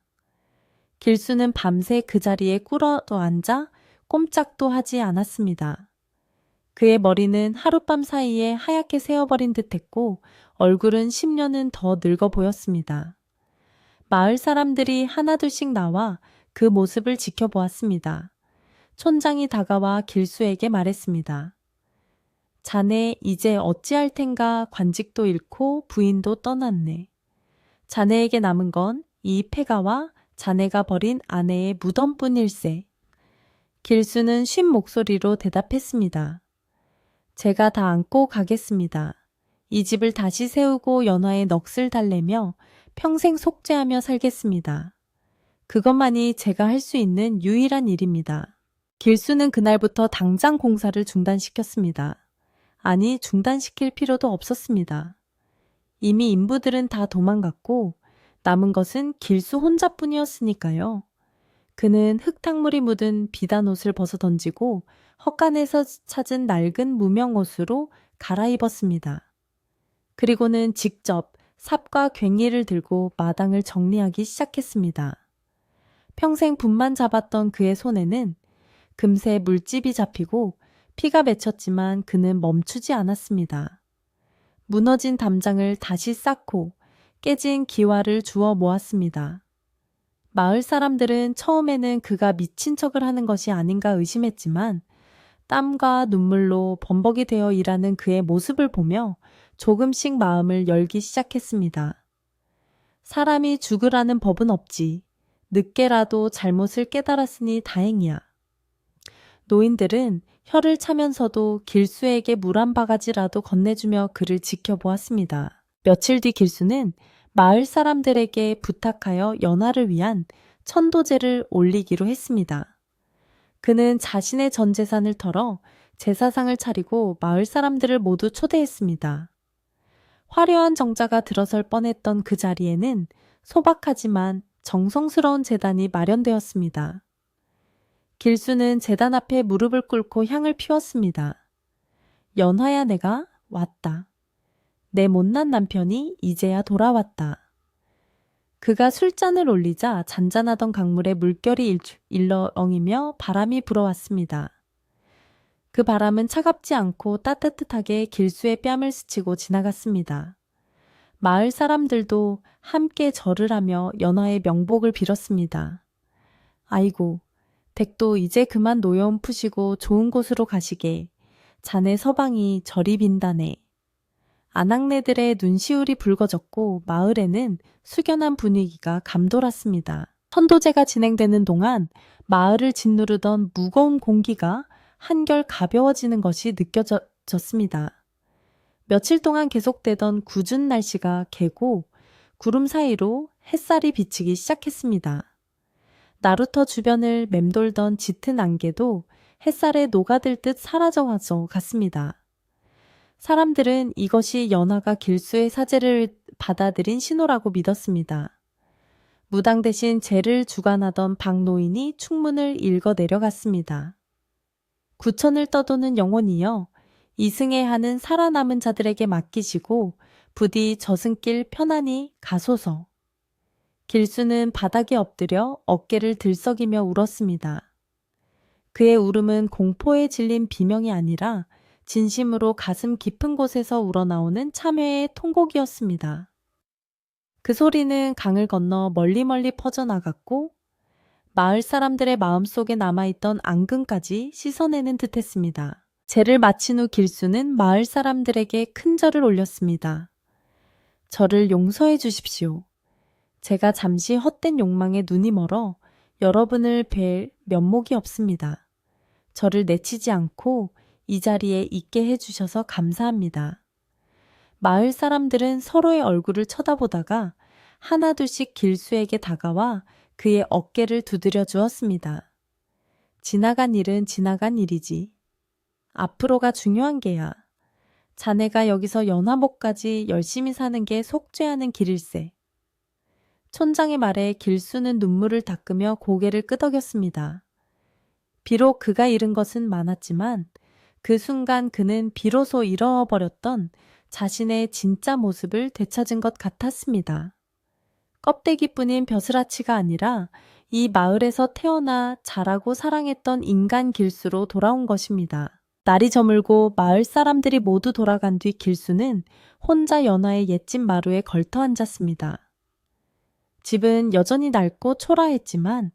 길수는 밤새 그 자리에 꿇어도 앉아 꼼짝도 하지 않았습니다. 그의 머리는 하룻밤 사이에 하얗게 새어버린 듯했고 얼굴은 10년은 더 늙어 보였습니다. 마을 사람들이 하나둘씩 나와 그 모습을 지켜보았습니다. 촌장이 다가와 길수에게 말했습니다. 자네 이제 어찌할 텐가. 관직도 잃고 부인도 떠났네. 자네에게 남은 건 이 폐가와 자네가 버린 아내의 무덤뿐일세. 길수는 쉰 목소리로 대답했습니다. 제가 다 안고 가겠습니다. 이 집을 다시 세우고 연화의 넋을 달래며 평생 속죄하며 살겠습니다. 그것만이 제가 할 수 있는 유일한 일입니다. 길수는 그날부터 당장 공사를 중단시켰습니다. 아니, 중단시킬 필요도 없었습니다. 이미 인부들은 다 도망갔고 남은 것은 길수 혼자뿐이었으니까요. 그는 흙탕물이 묻은 비단 옷을 벗어 던지고 헛간에서 찾은 낡은 무명 옷으로 갈아입었습니다. 그리고는 직접 삽과 괭이를 들고 마당을 정리하기 시작했습니다. 평생 붓만 잡았던 그의 손에는 금세 물집이 잡히고 피가 맺혔지만 그는 멈추지 않았습니다. 무너진 담장을 다시 쌓고 깨진 기와를 주워 모았습니다. 마을 사람들은 처음에는 그가 미친 척을 하는 것이 아닌가 의심했지만 땀과 눈물로 범벅이 되어 일하는 그의 모습을 보며 조금씩 마음을 열기 시작했습니다. 사람이 죽으라는 법은 없지. 늦게라도 잘못을 깨달았으니 다행이야. 노인들은 혀를 차면서도 길수에게 물 한 바가지라도 건네주며 그를 지켜보았습니다. 며칠 뒤 길수는 마을 사람들에게 부탁하여 연화를 위한 천도제를 올리기로 했습니다. 그는 자신의 전 재산을 털어 제사상을 차리고 마을 사람들을 모두 초대했습니다. 화려한 정자가 들어설 뻔했던 그 자리에는 소박하지만 정성스러운 제단이 마련되었습니다. 길수는 제단 앞에 무릎을 꿇고 향을 피웠습니다. 연화야, 내가 왔다. 내 못난 남편이 이제야 돌아왔다. 그가 술잔을 올리자 잔잔하던 강물에 물결이 일렁이며 바람이 불어왔습니다. 그 바람은 차갑지 않고 따뜻하게 길수의 뺨을 스치고 지나갔습니다. 마을 사람들도 함께 절을 하며 연화의 명복을 빌었습니다. 아이고, 댁도 이제 그만 노여움 푸시고 좋은 곳으로 가시게. 자네 서방이 절이 빈다네. 아낙네들의 눈시울이 붉어졌고 마을에는 숙연한 분위기가 감돌았습니다. 천도제가 진행되는 동안 마을을 짓누르던 무거운 공기가 한결 가벼워지는 것이 느껴졌습니다. 며칠 동안 계속되던 궂은 날씨가 개고 구름 사이로 햇살이 비치기 시작했습니다. 나루터 주변을 맴돌던 짙은 안개도 햇살에 녹아들 듯 사라져가서 갔습니다. 사람들은 이것이 연화가 길수의 사제를 받아들인 신호라고 믿었습니다. 무당 대신 제를 주관하던 박노인이 충문을 읽어 내려갔습니다. 구천을 떠도는 영혼이여, 이승해하는 살아남은 자들에게 맡기시고 부디 저승길 편안히 가소서. 길수는 바닥에 엎드려 어깨를 들썩이며 울었습니다. 그의 울음은 공포에 질린 비명이 아니라 진심으로 가슴 깊은 곳에서 우러나오는 참회의 통곡이었습니다. 그 소리는 강을 건너 멀리 퍼져나갔고 마을 사람들의 마음속에 남아있던 앙금까지 씻어내는 듯했습니다. 제를 마친 후 길수는 마을 사람들에게 큰 절을 올렸습니다. 저를 용서해 주십시오. 제가 잠시 헛된 욕망에 눈이 멀어 여러분을 뵐 면목이 없습니다. 저를 내치지 않고 이 자리에 있게 해주셔서 감사합니다. 마을 사람들은 서로의 얼굴을 쳐다보다가 하나둘씩 길수에게 다가와 그의 어깨를 두드려 주었습니다. 지나간 일은 지나간 일이지. 앞으로가 중요한 게야. 자네가 여기서 연화목까지 열심히 사는 게 속죄하는 길일세. 촌장의 말에 길수는 눈물을 닦으며 고개를 끄덕였습니다. 비록 그가 잃은 것은 많았지만 그 순간 그는 비로소 잃어버렸던 자신의 진짜 모습을 되찾은 것 같았습니다. 껍데기뿐인 벼슬아치가 아니라 이 마을에서 태어나 자라고 사랑했던 인간 길수로 돌아온 것입니다. 날이 저물고 마을 사람들이 모두 돌아간 뒤 길수는 혼자 연화의 옛집 마루에 걸터 앉았습니다. 집은 여전히 낡고 초라했지만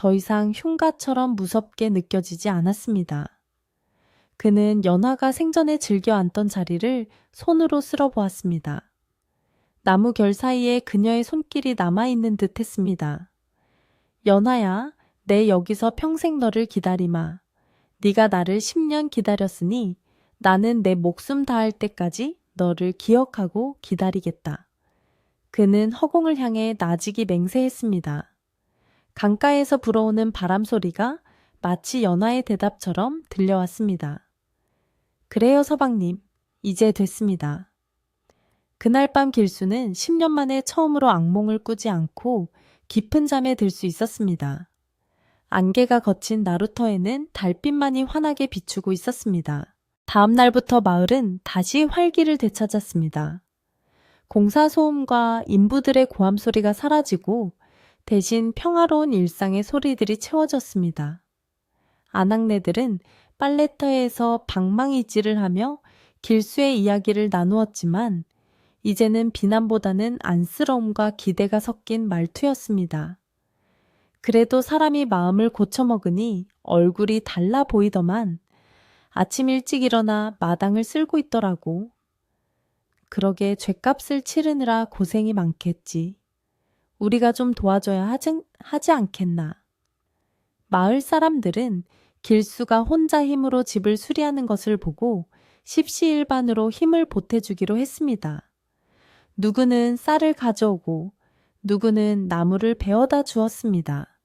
더 이상 흉가처럼 무섭게 느껴지지 않았습니다. 그는 연화가 생전에 즐겨 앉던 자리를 손으로 쓸어보았습니다. 나무 결 사이에 그녀의 손길이 남아있는 듯 했습니다. 연화야, 내 여기서 평생 너를 기다리마. 네가 나를 10년 기다렸으니 나는 내 목숨 다할 때까지 너를 기억하고 기다리겠다. 그는 허공을 향해 나직이 맹세했습니다. 강가에서 불어오는 바람 소리가 마치 연화의 대답처럼 들려왔습니다. 그래요, 서방님. 이제 됐습니다. 그날 밤 길수는 10년 만에 처음으로 악몽을 꾸지 않고 깊은 잠에 들 수 있었습니다. 안개가 거친 나루터에는 달빛만이 환하게 비추고 있었습니다. 다음 날부터 마을은 다시 활기를 되찾았습니다. 공사 소음과 인부들의 고함 소리가 사라지고 대신 평화로운 일상의 소리들이 채워졌습니다. 아낙네들은 빨래터에서 방망이질을 하며 길수의 이야기를 나누었지만 이제는 비난보다는 안쓰러움과 기대가 섞인 말투였습니다. 그래도 사람이 마음을 고쳐먹으니 얼굴이 달라 보이더만 아침 일찍 일어나 마당을 쓸고 있더라고. 그러게 죗값을 치르느라 고생이 많겠지. 우리가 좀 도와줘야 하지 않겠나. 마을 사람들은 길수가 혼자 힘으로 집을 수리하는 것을 보고 십시일반으로 힘을 보태주기로 했습니다. 누구는 쌀을 가져오고 누구는 나무를 베어다 주었습니다.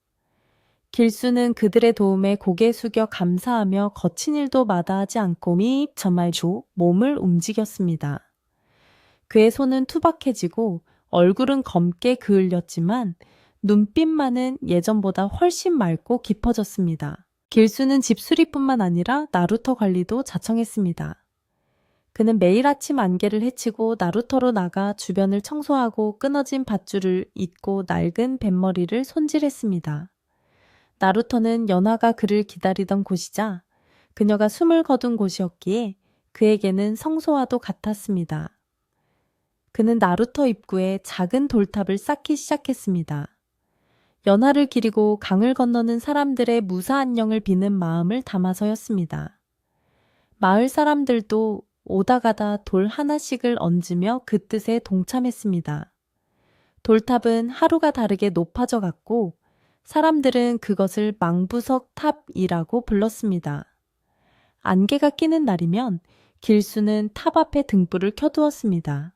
길수는 그들의 도움에 고개 숙여 감사하며 거친 일도 마다하지 않고 정말조 몸을 움직였습니다. 그의 손은 투박해지고 얼굴은 검게 그을렸지만 눈빛만은 예전보다 훨씬 맑고 깊어졌습니다. 길수는 집 수리뿐만 아니라 나루터 관리도 자청했습니다. 그는 매일 아침 안개를 헤치고 나루터로 나가 주변을 청소하고 끊어진 밧줄을 잇고 낡은 뱃머리를 손질했습니다. 나루터는 연화가 그를 기다리던 곳이자 그녀가 숨을 거둔 곳이었기에 그에게는 성소와도 같았습니다. 그는 나루터 입구에 작은 돌탑을 쌓기 시작했습니다. 연화를 기리고 강을 건너는 사람들의 무사한 영을 비는 마음을 담아서였습니다. 마을 사람들도 오다 가다 돌 하나씩을 얹으며 그 뜻에 동참했습니다. 돌탑은 하루가 다르게 높아져 갔고 사람들은 그것을 망부석 탑이라고 불렀습니다. 안개가 끼는 날이면 길수는 탑 앞에 등불을 켜두었습니다.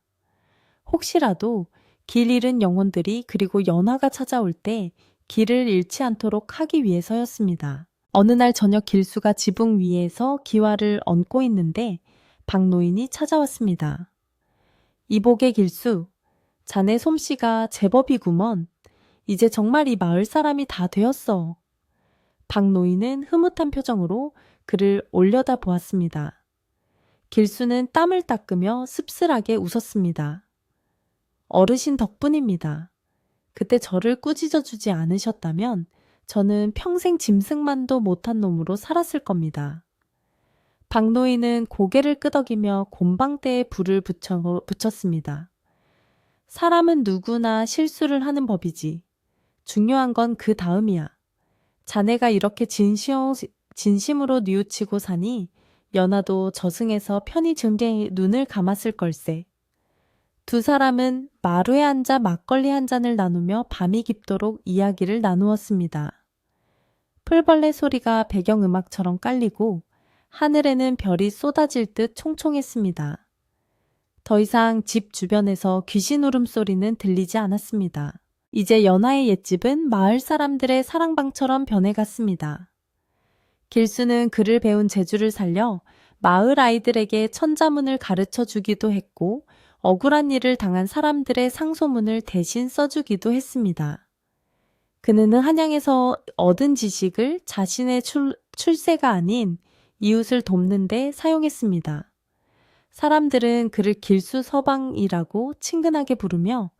혹시라도 길 잃은 영혼들이 그리고 연화가 찾아올 때 길을 잃지 않도록 하기 위해서였습니다. 어느 날 저녁 길수가 지붕 위에서 기와를 얹고 있는데 박노인이 찾아왔습니다. 이복의 길수, 자네 솜씨가 제법이구먼. 이제 정말 이 마을 사람이 다 되었어. 박노인은 흐뭇한 표정으로 그를 올려다 보았습니다. 길수는 땀을 닦으며 씁쓸하게 웃었습니다. 어르신 덕분입니다. 그때 저를 꾸짖어 주지 않으셨다면 저는 평생 짐승만도 못한 놈으로 살았을 겁니다. 박노인은 고개를 끄덕이며 곰방대에 불을 붙였습니다. 사람은 누구나 실수를 하는 법이지. 중요한 건 그 다음이야. 자네가 이렇게 진심으로 뉘우치고 사니 연하도 저승에서 편히 눈을 감았을 걸세. 두 사람은 마루에 앉아 막걸리 한 잔을 나누며 밤이 깊도록 이야기를 나누었습니다. 풀벌레 소리가 배경음악처럼 깔리고 하늘에는 별이 쏟아질 듯 총총했습니다. 더 이상 집 주변에서 귀신 울음소리는 들리지 않았습니다. 이제 연하의 옛집은 마을 사람들의 사랑방처럼 변해갔습니다. 길수는 그를 배운 재주를 살려 마을 아이들에게 천자문을 가르쳐 주기도 했고 억울한 일을 당한 사람들의 상소문을 대신 써주기도 했습니다. 그는 한양에서 얻은 지식을 자신의 출세가 아닌 이웃을 돕는 데 사용했습니다. 사람들은 그를 길수 서방이라고 친근하게 부르며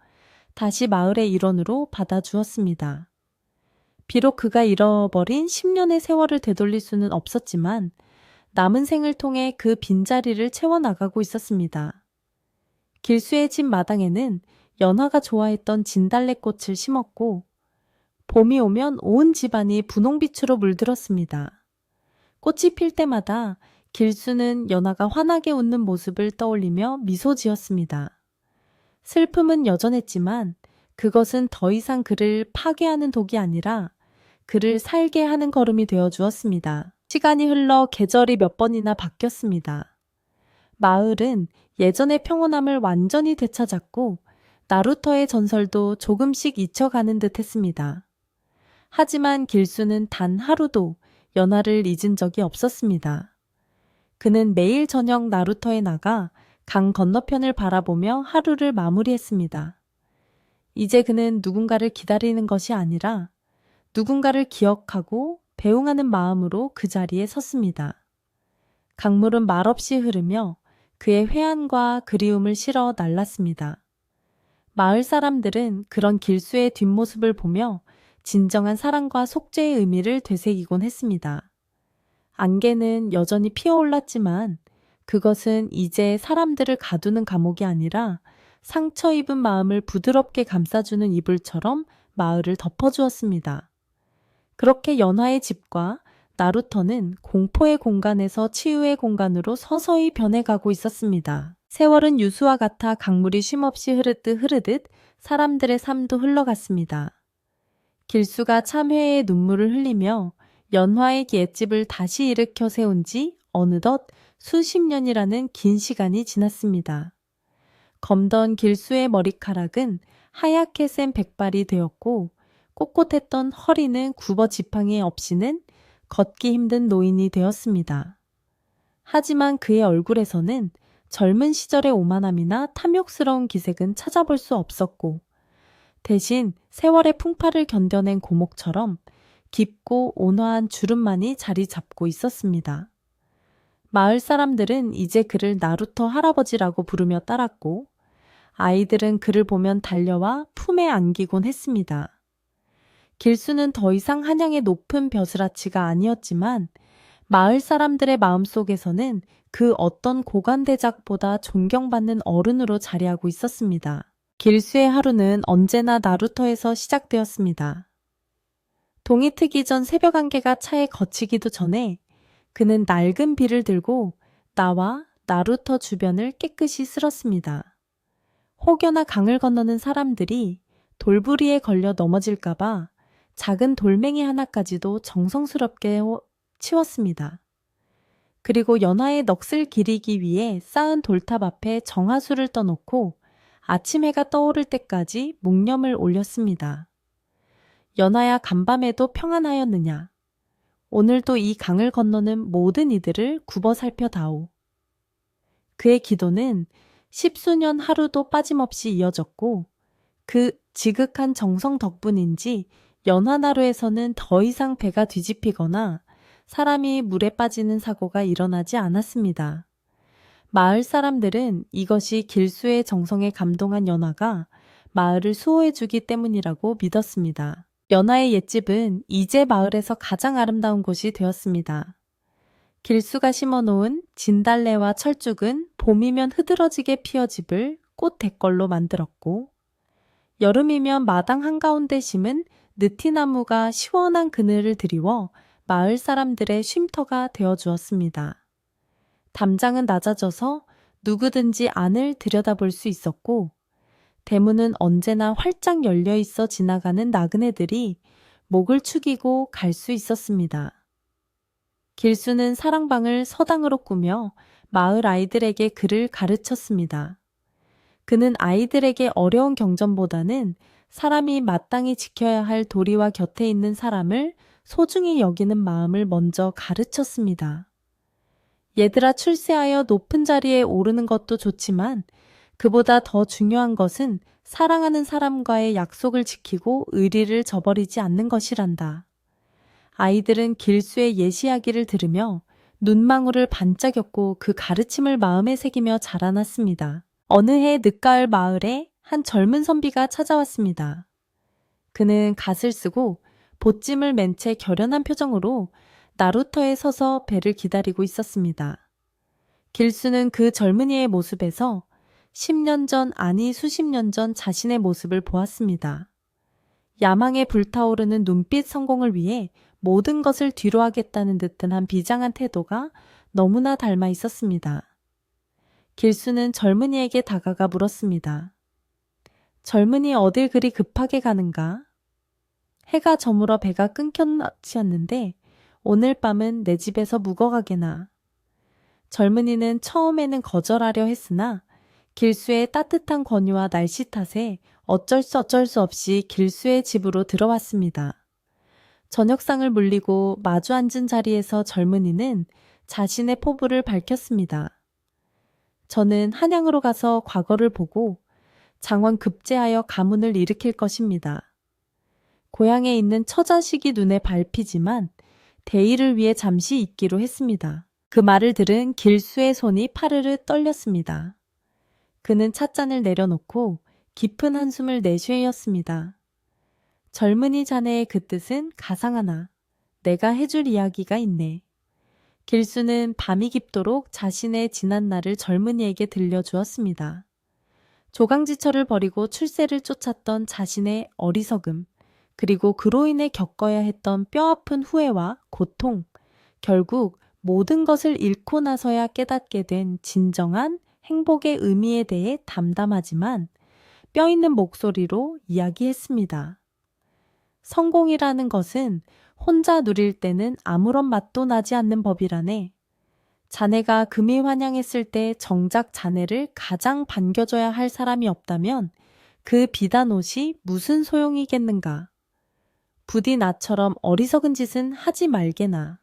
다시 마을의 일원으로 받아주었습니다. 비록 그가 잃어버린 10년의 세월을 되돌릴 수는 없었지만 남은 생을 통해 그 빈자리를 채워나가고 있었습니다. 길수의 집 마당에는 연화가 좋아했던 진달래꽃을 심었고 봄이 오면 온 집안이 분홍빛으로 물들었습니다. 꽃이 필 때마다 길수는 연하가 환하게 웃는 모습을 떠올리며 미소 지었습니다. 슬픔은 여전했지만 그것은 더 이상 그를 파괴하는 독이 아니라 그를 살게 하는 걸음이 되어 주었습니다. 시간이 흘러 계절이 몇 번이나 바뀌었습니다. 마을은 예전의 평온함을 완전히 되찾았고 나루터의 전설도 조금씩 잊혀가는 듯 했습니다. 하지만 길수는 단 하루도 연하를 잊은 적이 없었습니다. 그는 매일 저녁 나루터에 나가 강 건너편을 바라보며 하루를 마무리했습니다. 이제 그는 누군가를 기다리는 것이 아니라 누군가를 기억하고 배웅하는 마음으로 그 자리에 섰습니다. 강물은 말없이 흐르며 그의 회한과 그리움을 실어 날랐습니다. 마을 사람들은 그런 길수의 뒷모습을 보며 진정한 사랑과 속죄의 의미를 되새기곤 했습니다. 안개는 여전히 피어올랐지만 그것은 이제 사람들을 가두는 감옥이 아니라 상처 입은 마음을 부드럽게 감싸주는 이불처럼 마을을 덮어주었습니다. 그렇게 연하의 집과 나루터는 공포의 공간에서 치유의 공간으로 서서히 변해가고 있었습니다. 세월은 유수와 같아 강물이 쉼없이 흐르듯 사람들의 삶도 흘러갔습니다. 길수가 참회의 눈물을 흘리며 연화의 옛집을 다시 일으켜 세운 지 어느덧 수십 년이라는 긴 시간이 지났습니다. 검던 길수의 머리카락은 하얗게 센 백발이 되었고 꼿꼿했던 허리는 굽어 지팡이 없이는 걷기 힘든 노인이 되었습니다. 하지만 그의 얼굴에서는 젊은 시절의 오만함이나 탐욕스러운 기색은 찾아볼 수 없었고 대신 세월의 풍파를 견뎌낸 고목처럼 깊고 온화한 주름만이 자리 잡고 있었습니다. 마을 사람들은 이제 그를 나루터 할아버지라고 부르며 따랐고 아이들은 그를 보면 달려와 품에 안기곤 했습니다. 길수는 더 이상 한양의 높은 벼슬아치가 아니었지만 마을 사람들의 마음속에서는 그 어떤 고관대작보다 존경받는 어른으로 자리하고 있었습니다. 길수의 하루는 언제나 나루터에서 시작되었습니다. 동이 트기 전 새벽 안개가 차에 걷히기도 전에 그는 낡은 비를 들고 나와 나루터 주변을 깨끗이 쓸었습니다. 혹여나 강을 건너는 사람들이 돌부리에 걸려 넘어질까봐 작은 돌멩이 하나까지도 정성스럽게 치웠습니다. 그리고 연하의 넋을 기리기 위해 쌓은 돌탑 앞에 정화수를 떠놓고 아침 해가 떠오를 때까지 묵념을 올렸습니다. 연하야 간밤에도 평안하였느냐? 오늘도 이 강을 건너는 모든 이들을 굽어 살펴다오. 그의 기도는 십수년 하루도 빠짐없이 이어졌고 그 지극한 정성 덕분인지 연화나루에서는 더 이상 배가 뒤집히거나 사람이 물에 빠지는 사고가 일어나지 않았습니다. 마을 사람들은 이것이 길수의 정성에 감동한 연화가 마을을 수호해주기 때문이라고 믿었습니다. 연화의 옛집은 이제 마을에서 가장 아름다운 곳이 되었습니다. 길수가 심어놓은 진달래와 철쭉은 봄이면 흐드러지게 피어 집을 꽃 대걸로 만들었고 여름이면 마당 한가운데 심은 느티나무가 시원한 그늘을 드리워 마을 사람들의 쉼터가 되어주었습니다. 담장은 낮아져서 누구든지 안을 들여다볼 수 있었고 대문은 언제나 활짝 열려 있어 지나가는 나그네들이 목을 축이고 갈 수 있었습니다. 길수는 사랑방을 서당으로 꾸며 마을 아이들에게 글을 가르쳤습니다. 그는 아이들에게 어려운 경전보다는 사람이 마땅히 지켜야 할 도리와 곁에 있는 사람을 소중히 여기는 마음을 먼저 가르쳤습니다. 얘들아 출세하여 높은 자리에 오르는 것도 좋지만 그보다 더 중요한 것은 사랑하는 사람과의 약속을 지키고 의리를 저버리지 않는 것이란다. 아이들은 길수의 예시하기를 들으며 눈망울을 반짝였고 그 가르침을 마음에 새기며 자라났습니다. 어느 해 늦가을 마을에 한 젊은 선비가 찾아왔습니다. 그는 갓을 쓰고 보찜을 맨 채 결연한 표정으로 나루터에 서서 배를 기다리고 있었습니다. 길수는 그 젊은이의 모습에서 10년 전 아니 수십 년 전 자신의 모습을 보았습니다. 야망에 불타오르는 눈빛 성공을 위해 모든 것을 뒤로하겠다는 듯한 한 비장한 태도가 너무나 닮아 있었습니다. 길수는 젊은이에게 다가가 물었습니다. 젊은이 어딜 그리 급하게 가는가? 해가 저물어 배가 끊겼지않는데 오늘 밤은 내 집에서 묵어가게나. 젊은이는 처음에는 거절하려 했으나 길수의 따뜻한 권유와 날씨 탓에 어쩔 수 없이 길수의 집으로 들어왔습니다. 저녁상을 물리고 마주 앉은 자리에서 젊은이는 자신의 포부를 밝혔습니다. 저는 한양으로 가서 과거를 보고 장원 급제하여 가문을 일으킬 것입니다. 고향에 있는 처자식이 눈에 밟히지만 대의를 위해 잠시 있기로 했습니다. 그 말을 들은 길수의 손이 파르르 떨렸습니다. 그는 찻잔을 내려놓고 깊은 한숨을 내쉬었습니다. 젊은이 자네의 그 뜻은 가상하나 내가 해줄 이야기가 있네. 길수는 밤이 깊도록 자신의 지난 날을 젊은이에게 들려주었습니다. 조강지처를 버리고 출세를 쫓았던 자신의 어리석음, 그리고 그로 인해 겪어야 했던 뼈아픈 후회와 고통, 결국 모든 것을 잃고 나서야 깨닫게 된 진정한 행복의 의미에 대해 담담하지만 뼈있는 목소리로 이야기했습니다. 성공이라는 것은 혼자 누릴 때는 아무런 맛도 나지 않는 법이라네. 자네가 금이 환영했을 때 정작 자네를 가장 반겨줘야 할 사람이 없다면 그 비단 옷이 무슨 소용이겠는가. 부디 나처럼 어리석은 짓은 하지 말게나.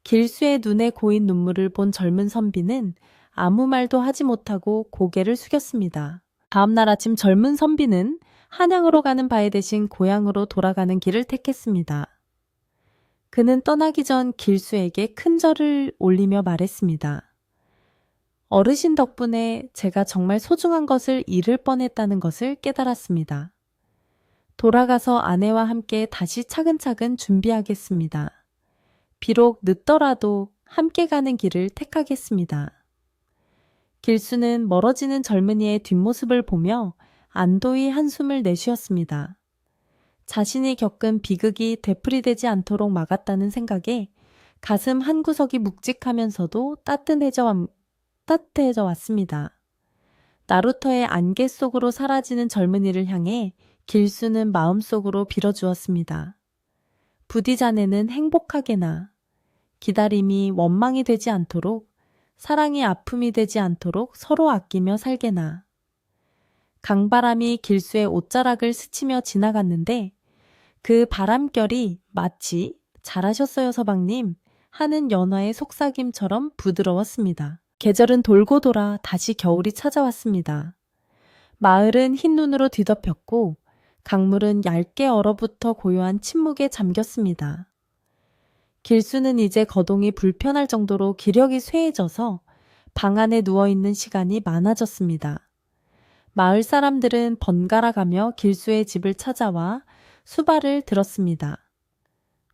길수의 눈에 고인 눈물을 본 젊은 선비는 아무 말도 하지 못하고 고개를 숙였습니다. 다음 날 아침 젊은 선비는 한양으로 가는 바에 대신 고향으로 돌아가는 길을 택했습니다. 그는 떠나기 전 길수에게 큰 절을 올리며 말했습니다. 어르신 덕분에 제가 정말 소중한 것을 잃을 뻔했다는 것을 깨달았습니다. 돌아가서 아내와 함께 다시 차근차근 준비하겠습니다. 비록 늦더라도 함께 가는 길을 택하겠습니다. 길수는 멀어지는 젊은이의 뒷모습을 보며 안도의 한숨을 내쉬었습니다. 자신이 겪은 비극이 되풀이되지 않도록 막았다는 생각에 가슴 한구석이 묵직하면서도 따뜻해져 왔습니다. 나루터의 안개 속으로 사라지는 젊은이를 향해 길수는 마음속으로 빌어주었습니다. 부디 자네는 행복하게나, 기다림이 원망이 되지 않도록, 사랑이 아픔이 되지 않도록 서로 아끼며 살게나. 강바람이 길수의 옷자락을 스치며 지나갔는데 그 바람결이 마치 잘하셨어요 서방님 하는 연화의 속삭임처럼 부드러웠습니다. 계절은 돌고 돌아 다시 겨울이 찾아왔습니다. 마을은 흰 눈으로 뒤덮였고 강물은 얇게 얼어붙어 고요한 침묵에 잠겼습니다. 길수는 이제 거동이 불편할 정도로 기력이 쇠해져서 방 안에 누워있는 시간이 많아졌습니다. 마을 사람들은 번갈아 가며 길수의 집을 찾아와 수발을 들었습니다.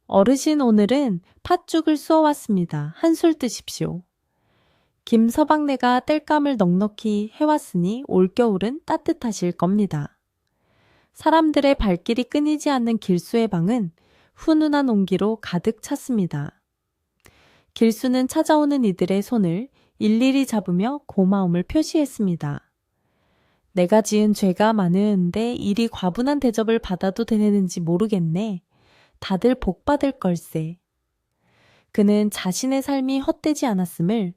어르신 오늘은 팥죽을 쑤어왔습니다. 한술 드십시오. 김서방네가 땔감을 넉넉히 해왔으니 올겨울은 따뜻하실 겁니다. 사람들의 발길이 끊이지 않는 길수의 방은 훈훈한 온기로 가득 찼습니다. 길수는 찾아오는 이들의 손을 일일이 잡으며 고마움을 표시했습니다. 내가 지은 죄가 많은데 이리 과분한 대접을 받아도 되는지 모르겠네. 다들 복 받을 걸세. 그는 자신의 삶이 헛되지 않았음을,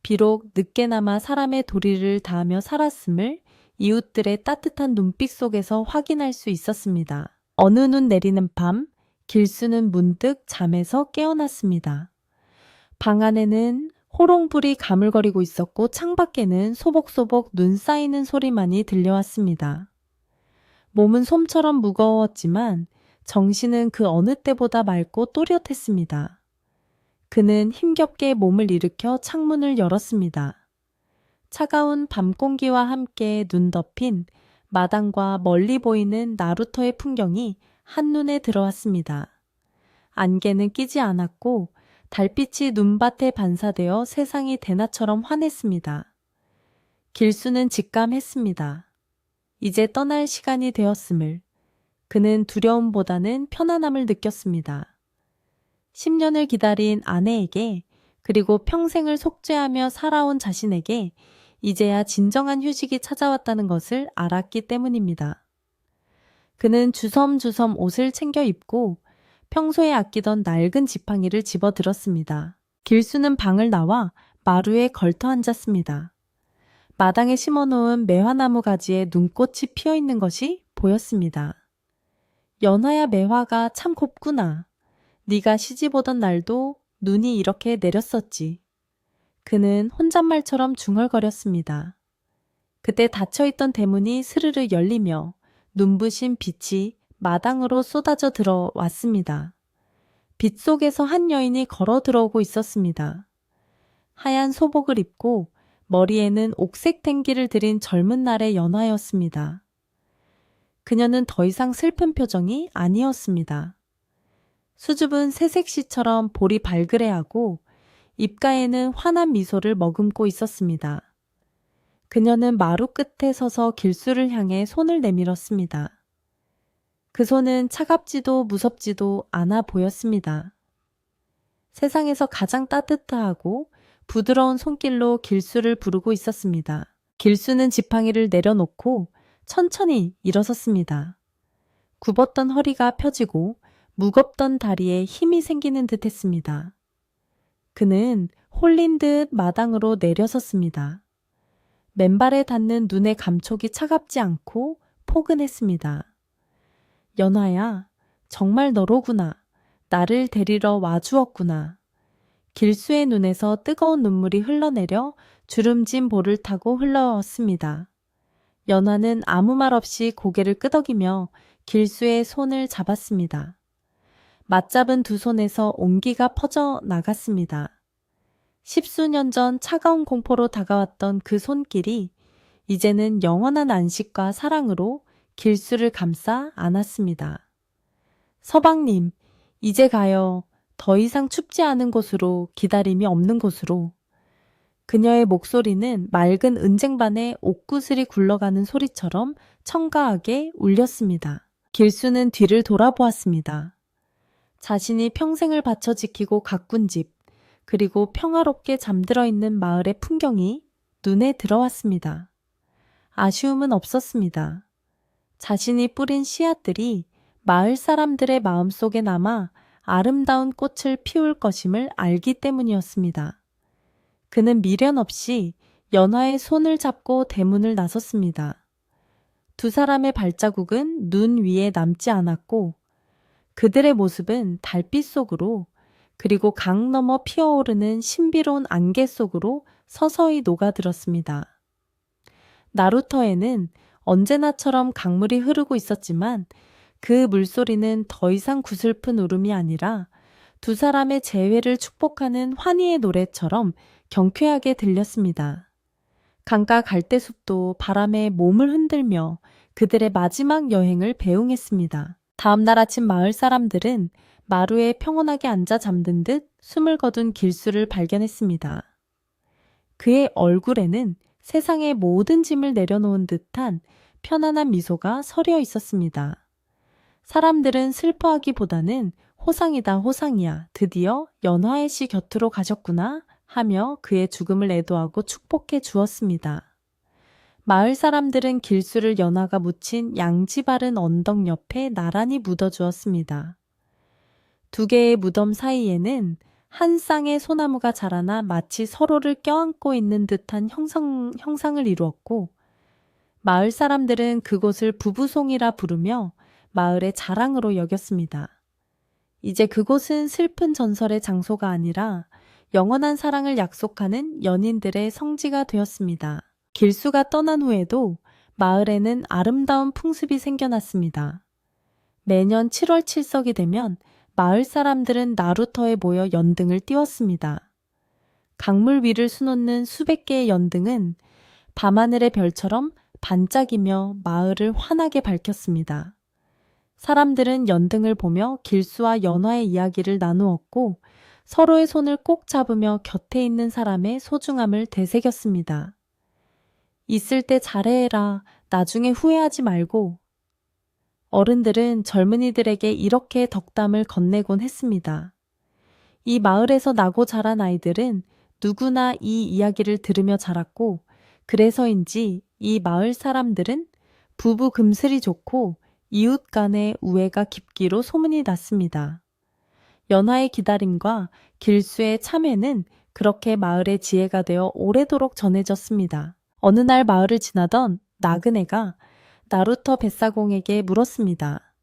비록 늦게나마 사람의 도리를 다하며 살았음을 이웃들의 따뜻한 눈빛 속에서 확인할 수 있었습니다. 어느 눈 내리는 밤, 길수는 문득 잠에서 깨어났습니다. 방 안에는 호롱불이 가물거리고 있었고 창밖에는 소복소복 눈 쌓이는 소리만이 들려왔습니다. 몸은 솜처럼 무거웠지만 정신은 그 어느 때보다 맑고 또렷했습니다. 그는 힘겹게 몸을 일으켜 창문을 열었습니다. 차가운 밤 공기와 함께 눈 덮인 마당과 멀리 보이는 나루터의 풍경이 한눈에 들어왔습니다. 안개는 끼지 않았고 달빛이 눈밭에 반사되어 세상이 대낮처럼 환했습니다. 길수는 직감했습니다. 이제 떠날 시간이 되었음을, 그는 두려움보다는 편안함을 느꼈습니다. 10년을 기다린 아내에게 그리고 평생을 속죄하며 살아온 자신에게 이제야 진정한 휴식이 찾아왔다는 것을 알았기 때문입니다. 그는 주섬주섬 옷을 챙겨 입고 평소에 아끼던 낡은 지팡이를 집어들었습니다. 길수는 방을 나와 마루에 걸터 앉았습니다. 마당에 심어놓은 매화나무 가지에 눈꽃이 피어있는 것이 보였습니다. 연하야 매화가 참 곱구나. 네가 시집오던 날도 눈이 이렇게 내렸었지. 그는 혼잣말처럼 중얼거렸습니다. 그때 닫혀있던 대문이 스르르 열리며 눈부신 빛이 마당으로 쏟아져 들어왔습니다. 빛 속에서 한 여인이 걸어 들어오고 있었습니다. 하얀 소복을 입고 머리에는 옥색 탱기를 들인 젊은 날의 연하였습니다. 그녀는 더 이상 슬픈 표정이 아니었습니다. 수줍은 새색시처럼 볼이 발그레하고 입가에는 환한 미소를 머금고 있었습니다. 그녀는 마루 끝에 서서 길수를 향해 손을 내밀었습니다. 그 손은 차갑지도 무섭지도 않아 보였습니다. 세상에서 가장 따뜻하고 부드러운 손길로 길수를 부르고 있었습니다. 길수는 지팡이를 내려놓고 천천히 일어섰습니다. 굽었던 허리가 펴지고 무겁던 다리에 힘이 생기는 듯 했습니다. 그는 홀린 듯 마당으로 내려섰습니다. 맨발에 닿는 눈의 감촉이 차갑지 않고 포근했습니다. 연하야, 정말 너로구나. 나를 데리러 와주었구나. 길수의 눈에서 뜨거운 눈물이 흘러내려 주름진 볼을 타고 흘러왔습니다. 연하는 아무 말 없이 고개를 끄덕이며 길수의 손을 잡았습니다. 맞잡은 두 손에서 온기가 퍼져 나갔습니다. 10수년 전 차가운 공포로 다가왔던 그 손길이 이제는 영원한 안식과 사랑으로 길수를 감싸 안았습니다. 서방님, 이제 가요. 더 이상 춥지 않은 곳으로, 기다림이 없는 곳으로. 그녀의 목소리는 맑은 은쟁반에 옥구슬이 굴러가는 소리처럼 청가하게 울렸습니다. 길수는 뒤를 돌아보았습니다. 자신이 평생을 바쳐 지키고 가꾼 집, 그리고 평화롭게 잠들어 있는 마을의 풍경이 눈에 들어왔습니다. 아쉬움은 없었습니다. 자신이 뿌린 씨앗들이 마을 사람들의 마음속에 남아 아름다운 꽃을 피울 것임을 알기 때문이었습니다. 그는 미련 없이 연하의 손을 잡고 대문을 나섰습니다. 두 사람의 발자국은 눈 위에 남지 않았고 그들의 모습은 달빛 속으로 그리고 강 너머 피어오르는 신비로운 안개 속으로 서서히 녹아들었습니다. 나루터에는 언제나처럼 강물이 흐르고 있었지만 그 물소리는 더 이상 구슬픈 울음이 아니라 두 사람의 재회를 축복하는 환희의 노래처럼 경쾌하게 들렸습니다. 강가 갈대숲도 바람에 몸을 흔들며 그들의 마지막 여행을 배웅했습니다. 다음 날 아침 마을 사람들은 마루에 평온하게 앉아 잠든 듯 숨을 거둔 길수를 발견했습니다. 그의 얼굴에는 세상의 모든 짐을 내려놓은 듯한 편안한 미소가 서려 있었습니다. 사람들은 슬퍼하기보다는 호상이다 호상이야, 드디어 연화의 씨 곁으로 가셨구나 하며 그의 죽음을 애도하고 축복해 주었습니다. 마을 사람들은 길수를 연화가 묻힌 양지 바른 언덕 옆에 나란히 묻어주었습니다. 두 개의 무덤 사이에는 한 쌍의 소나무가 자라나 마치 서로를 껴안고 있는 듯한 형상을 이루었고 마을 사람들은 그곳을 부부송이라 부르며 마을의 자랑으로 여겼습니다. 이제 그곳은 슬픈 전설의 장소가 아니라 영원한 사랑을 약속하는 연인들의 성지가 되었습니다. 길수가 떠난 후에도 마을에는 아름다운 풍습이 생겨났습니다. 매년 7월 7석이 되면 마을 사람들은 나루터에 모여 연등을 띄웠습니다. 강물 위를 수놓는 수백 개의 연등은 밤하늘의 별처럼 반짝이며 마을을 환하게 밝혔습니다. 사람들은 연등을 보며 길수와 연화의 이야기를 나누었고 서로의 손을 꼭 잡으며 곁에 있는 사람의 소중함을 되새겼습니다. 있을 때 잘해라. 나중에 후회하지 말고. 어른들은 젊은이들에게 이렇게 덕담을 건네곤 했습니다. 이 마을에서 나고 자란 아이들은 누구나 이 이야기를 들으며 자랐고, 그래서인지 이 마을 사람들은 부부 금슬이 좋고 이웃 간의 우애가 깊기로 소문이 났습니다. 연화의 기다림과 길수의 참회는 그렇게 마을의 지혜가 되어 오래도록 전해졌습니다. 어느 날 마을을 지나던 나그네가 나루터 뱃사공에게 물었습니다.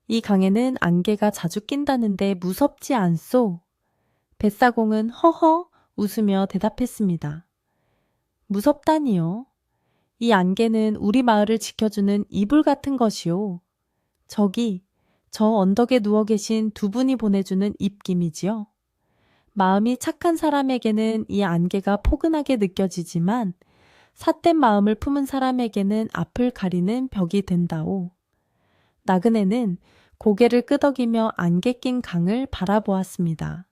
이 강에는 안개가 자주 낀다는데 무섭지 않소? 뱃사공은 허허 웃으며 대답했습니다. 무섭다니요. 이 안개는 우리 마을을 지켜주는 이불 같은 것이오. 저기, 저 언덕에 누워 계신 두 분이 보내주는 입김이지요. 마음이 착한 사람에게는 이 안개가 포근하게 느껴지지만 삿된 마음을 품은 사람에게는 앞을 가리는 벽이 된다오. 나그네는 고개를 끄덕이며 안개 낀 강을 바라보았습니다.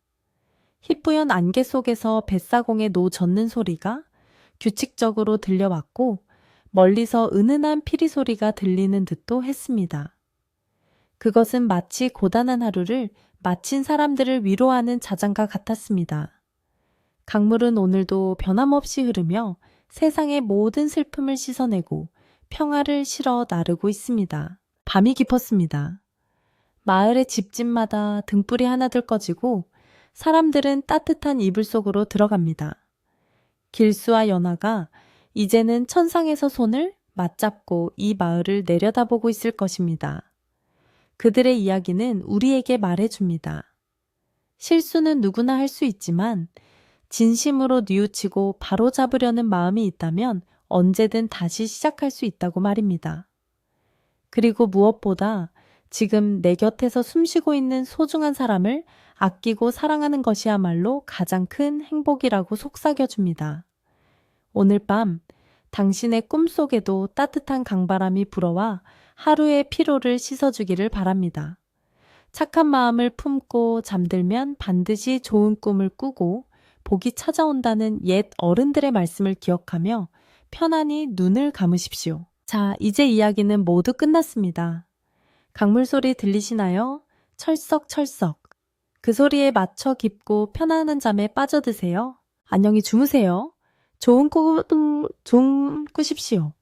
희뿌연 안개 속에서 뱃사공의 노 젓는 소리가 규칙적으로 들려왔고 멀리서 은은한 피리 소리가 들리는 듯도 했습니다. 그것은 마치 고단한 하루를 마친 사람들을 위로하는 자장가 같았습니다. 강물은 오늘도 변함없이 흐르며 세상의 모든 슬픔을 씻어내고 평화를 실어 나르고 있습니다. 밤이 깊었습니다. 마을의 집집마다 등불이 하나둘 꺼지고 사람들은 따뜻한 이불 속으로 들어갑니다. 길수와 연화가 이제는 천상에서 손을 맞잡고 이 마을을 내려다보고 있을 것입니다. 그들의 이야기는 우리에게 말해줍니다. 실수는 누구나 할 수 있지만 진심으로 뉘우치고 바로잡으려는 마음이 있다면 언제든 다시 시작할 수 있다고 말입니다. 그리고 무엇보다 지금 내 곁에서 숨쉬고 있는 소중한 사람을 아끼고 사랑하는 것이야말로 가장 큰 행복이라고 속삭여줍니다. 오늘 밤 당신의 꿈속에도 따뜻한 강바람이 불어와 하루의 피로를 씻어주기를 바랍니다. 착한 마음을 품고 잠들면 반드시 좋은 꿈을 꾸고 복이 찾아온다는 옛 어른들의 말씀을 기억하며 편안히 눈을 감으십시오. 자, 이제 이야기는 모두 끝났습니다. 강물 소리 들리시나요? 철썩철썩. 그 소리에 맞춰 깊고 편안한 잠에 빠져드세요. 안녕히 주무세요. 좋은 꿈 꾸십시오.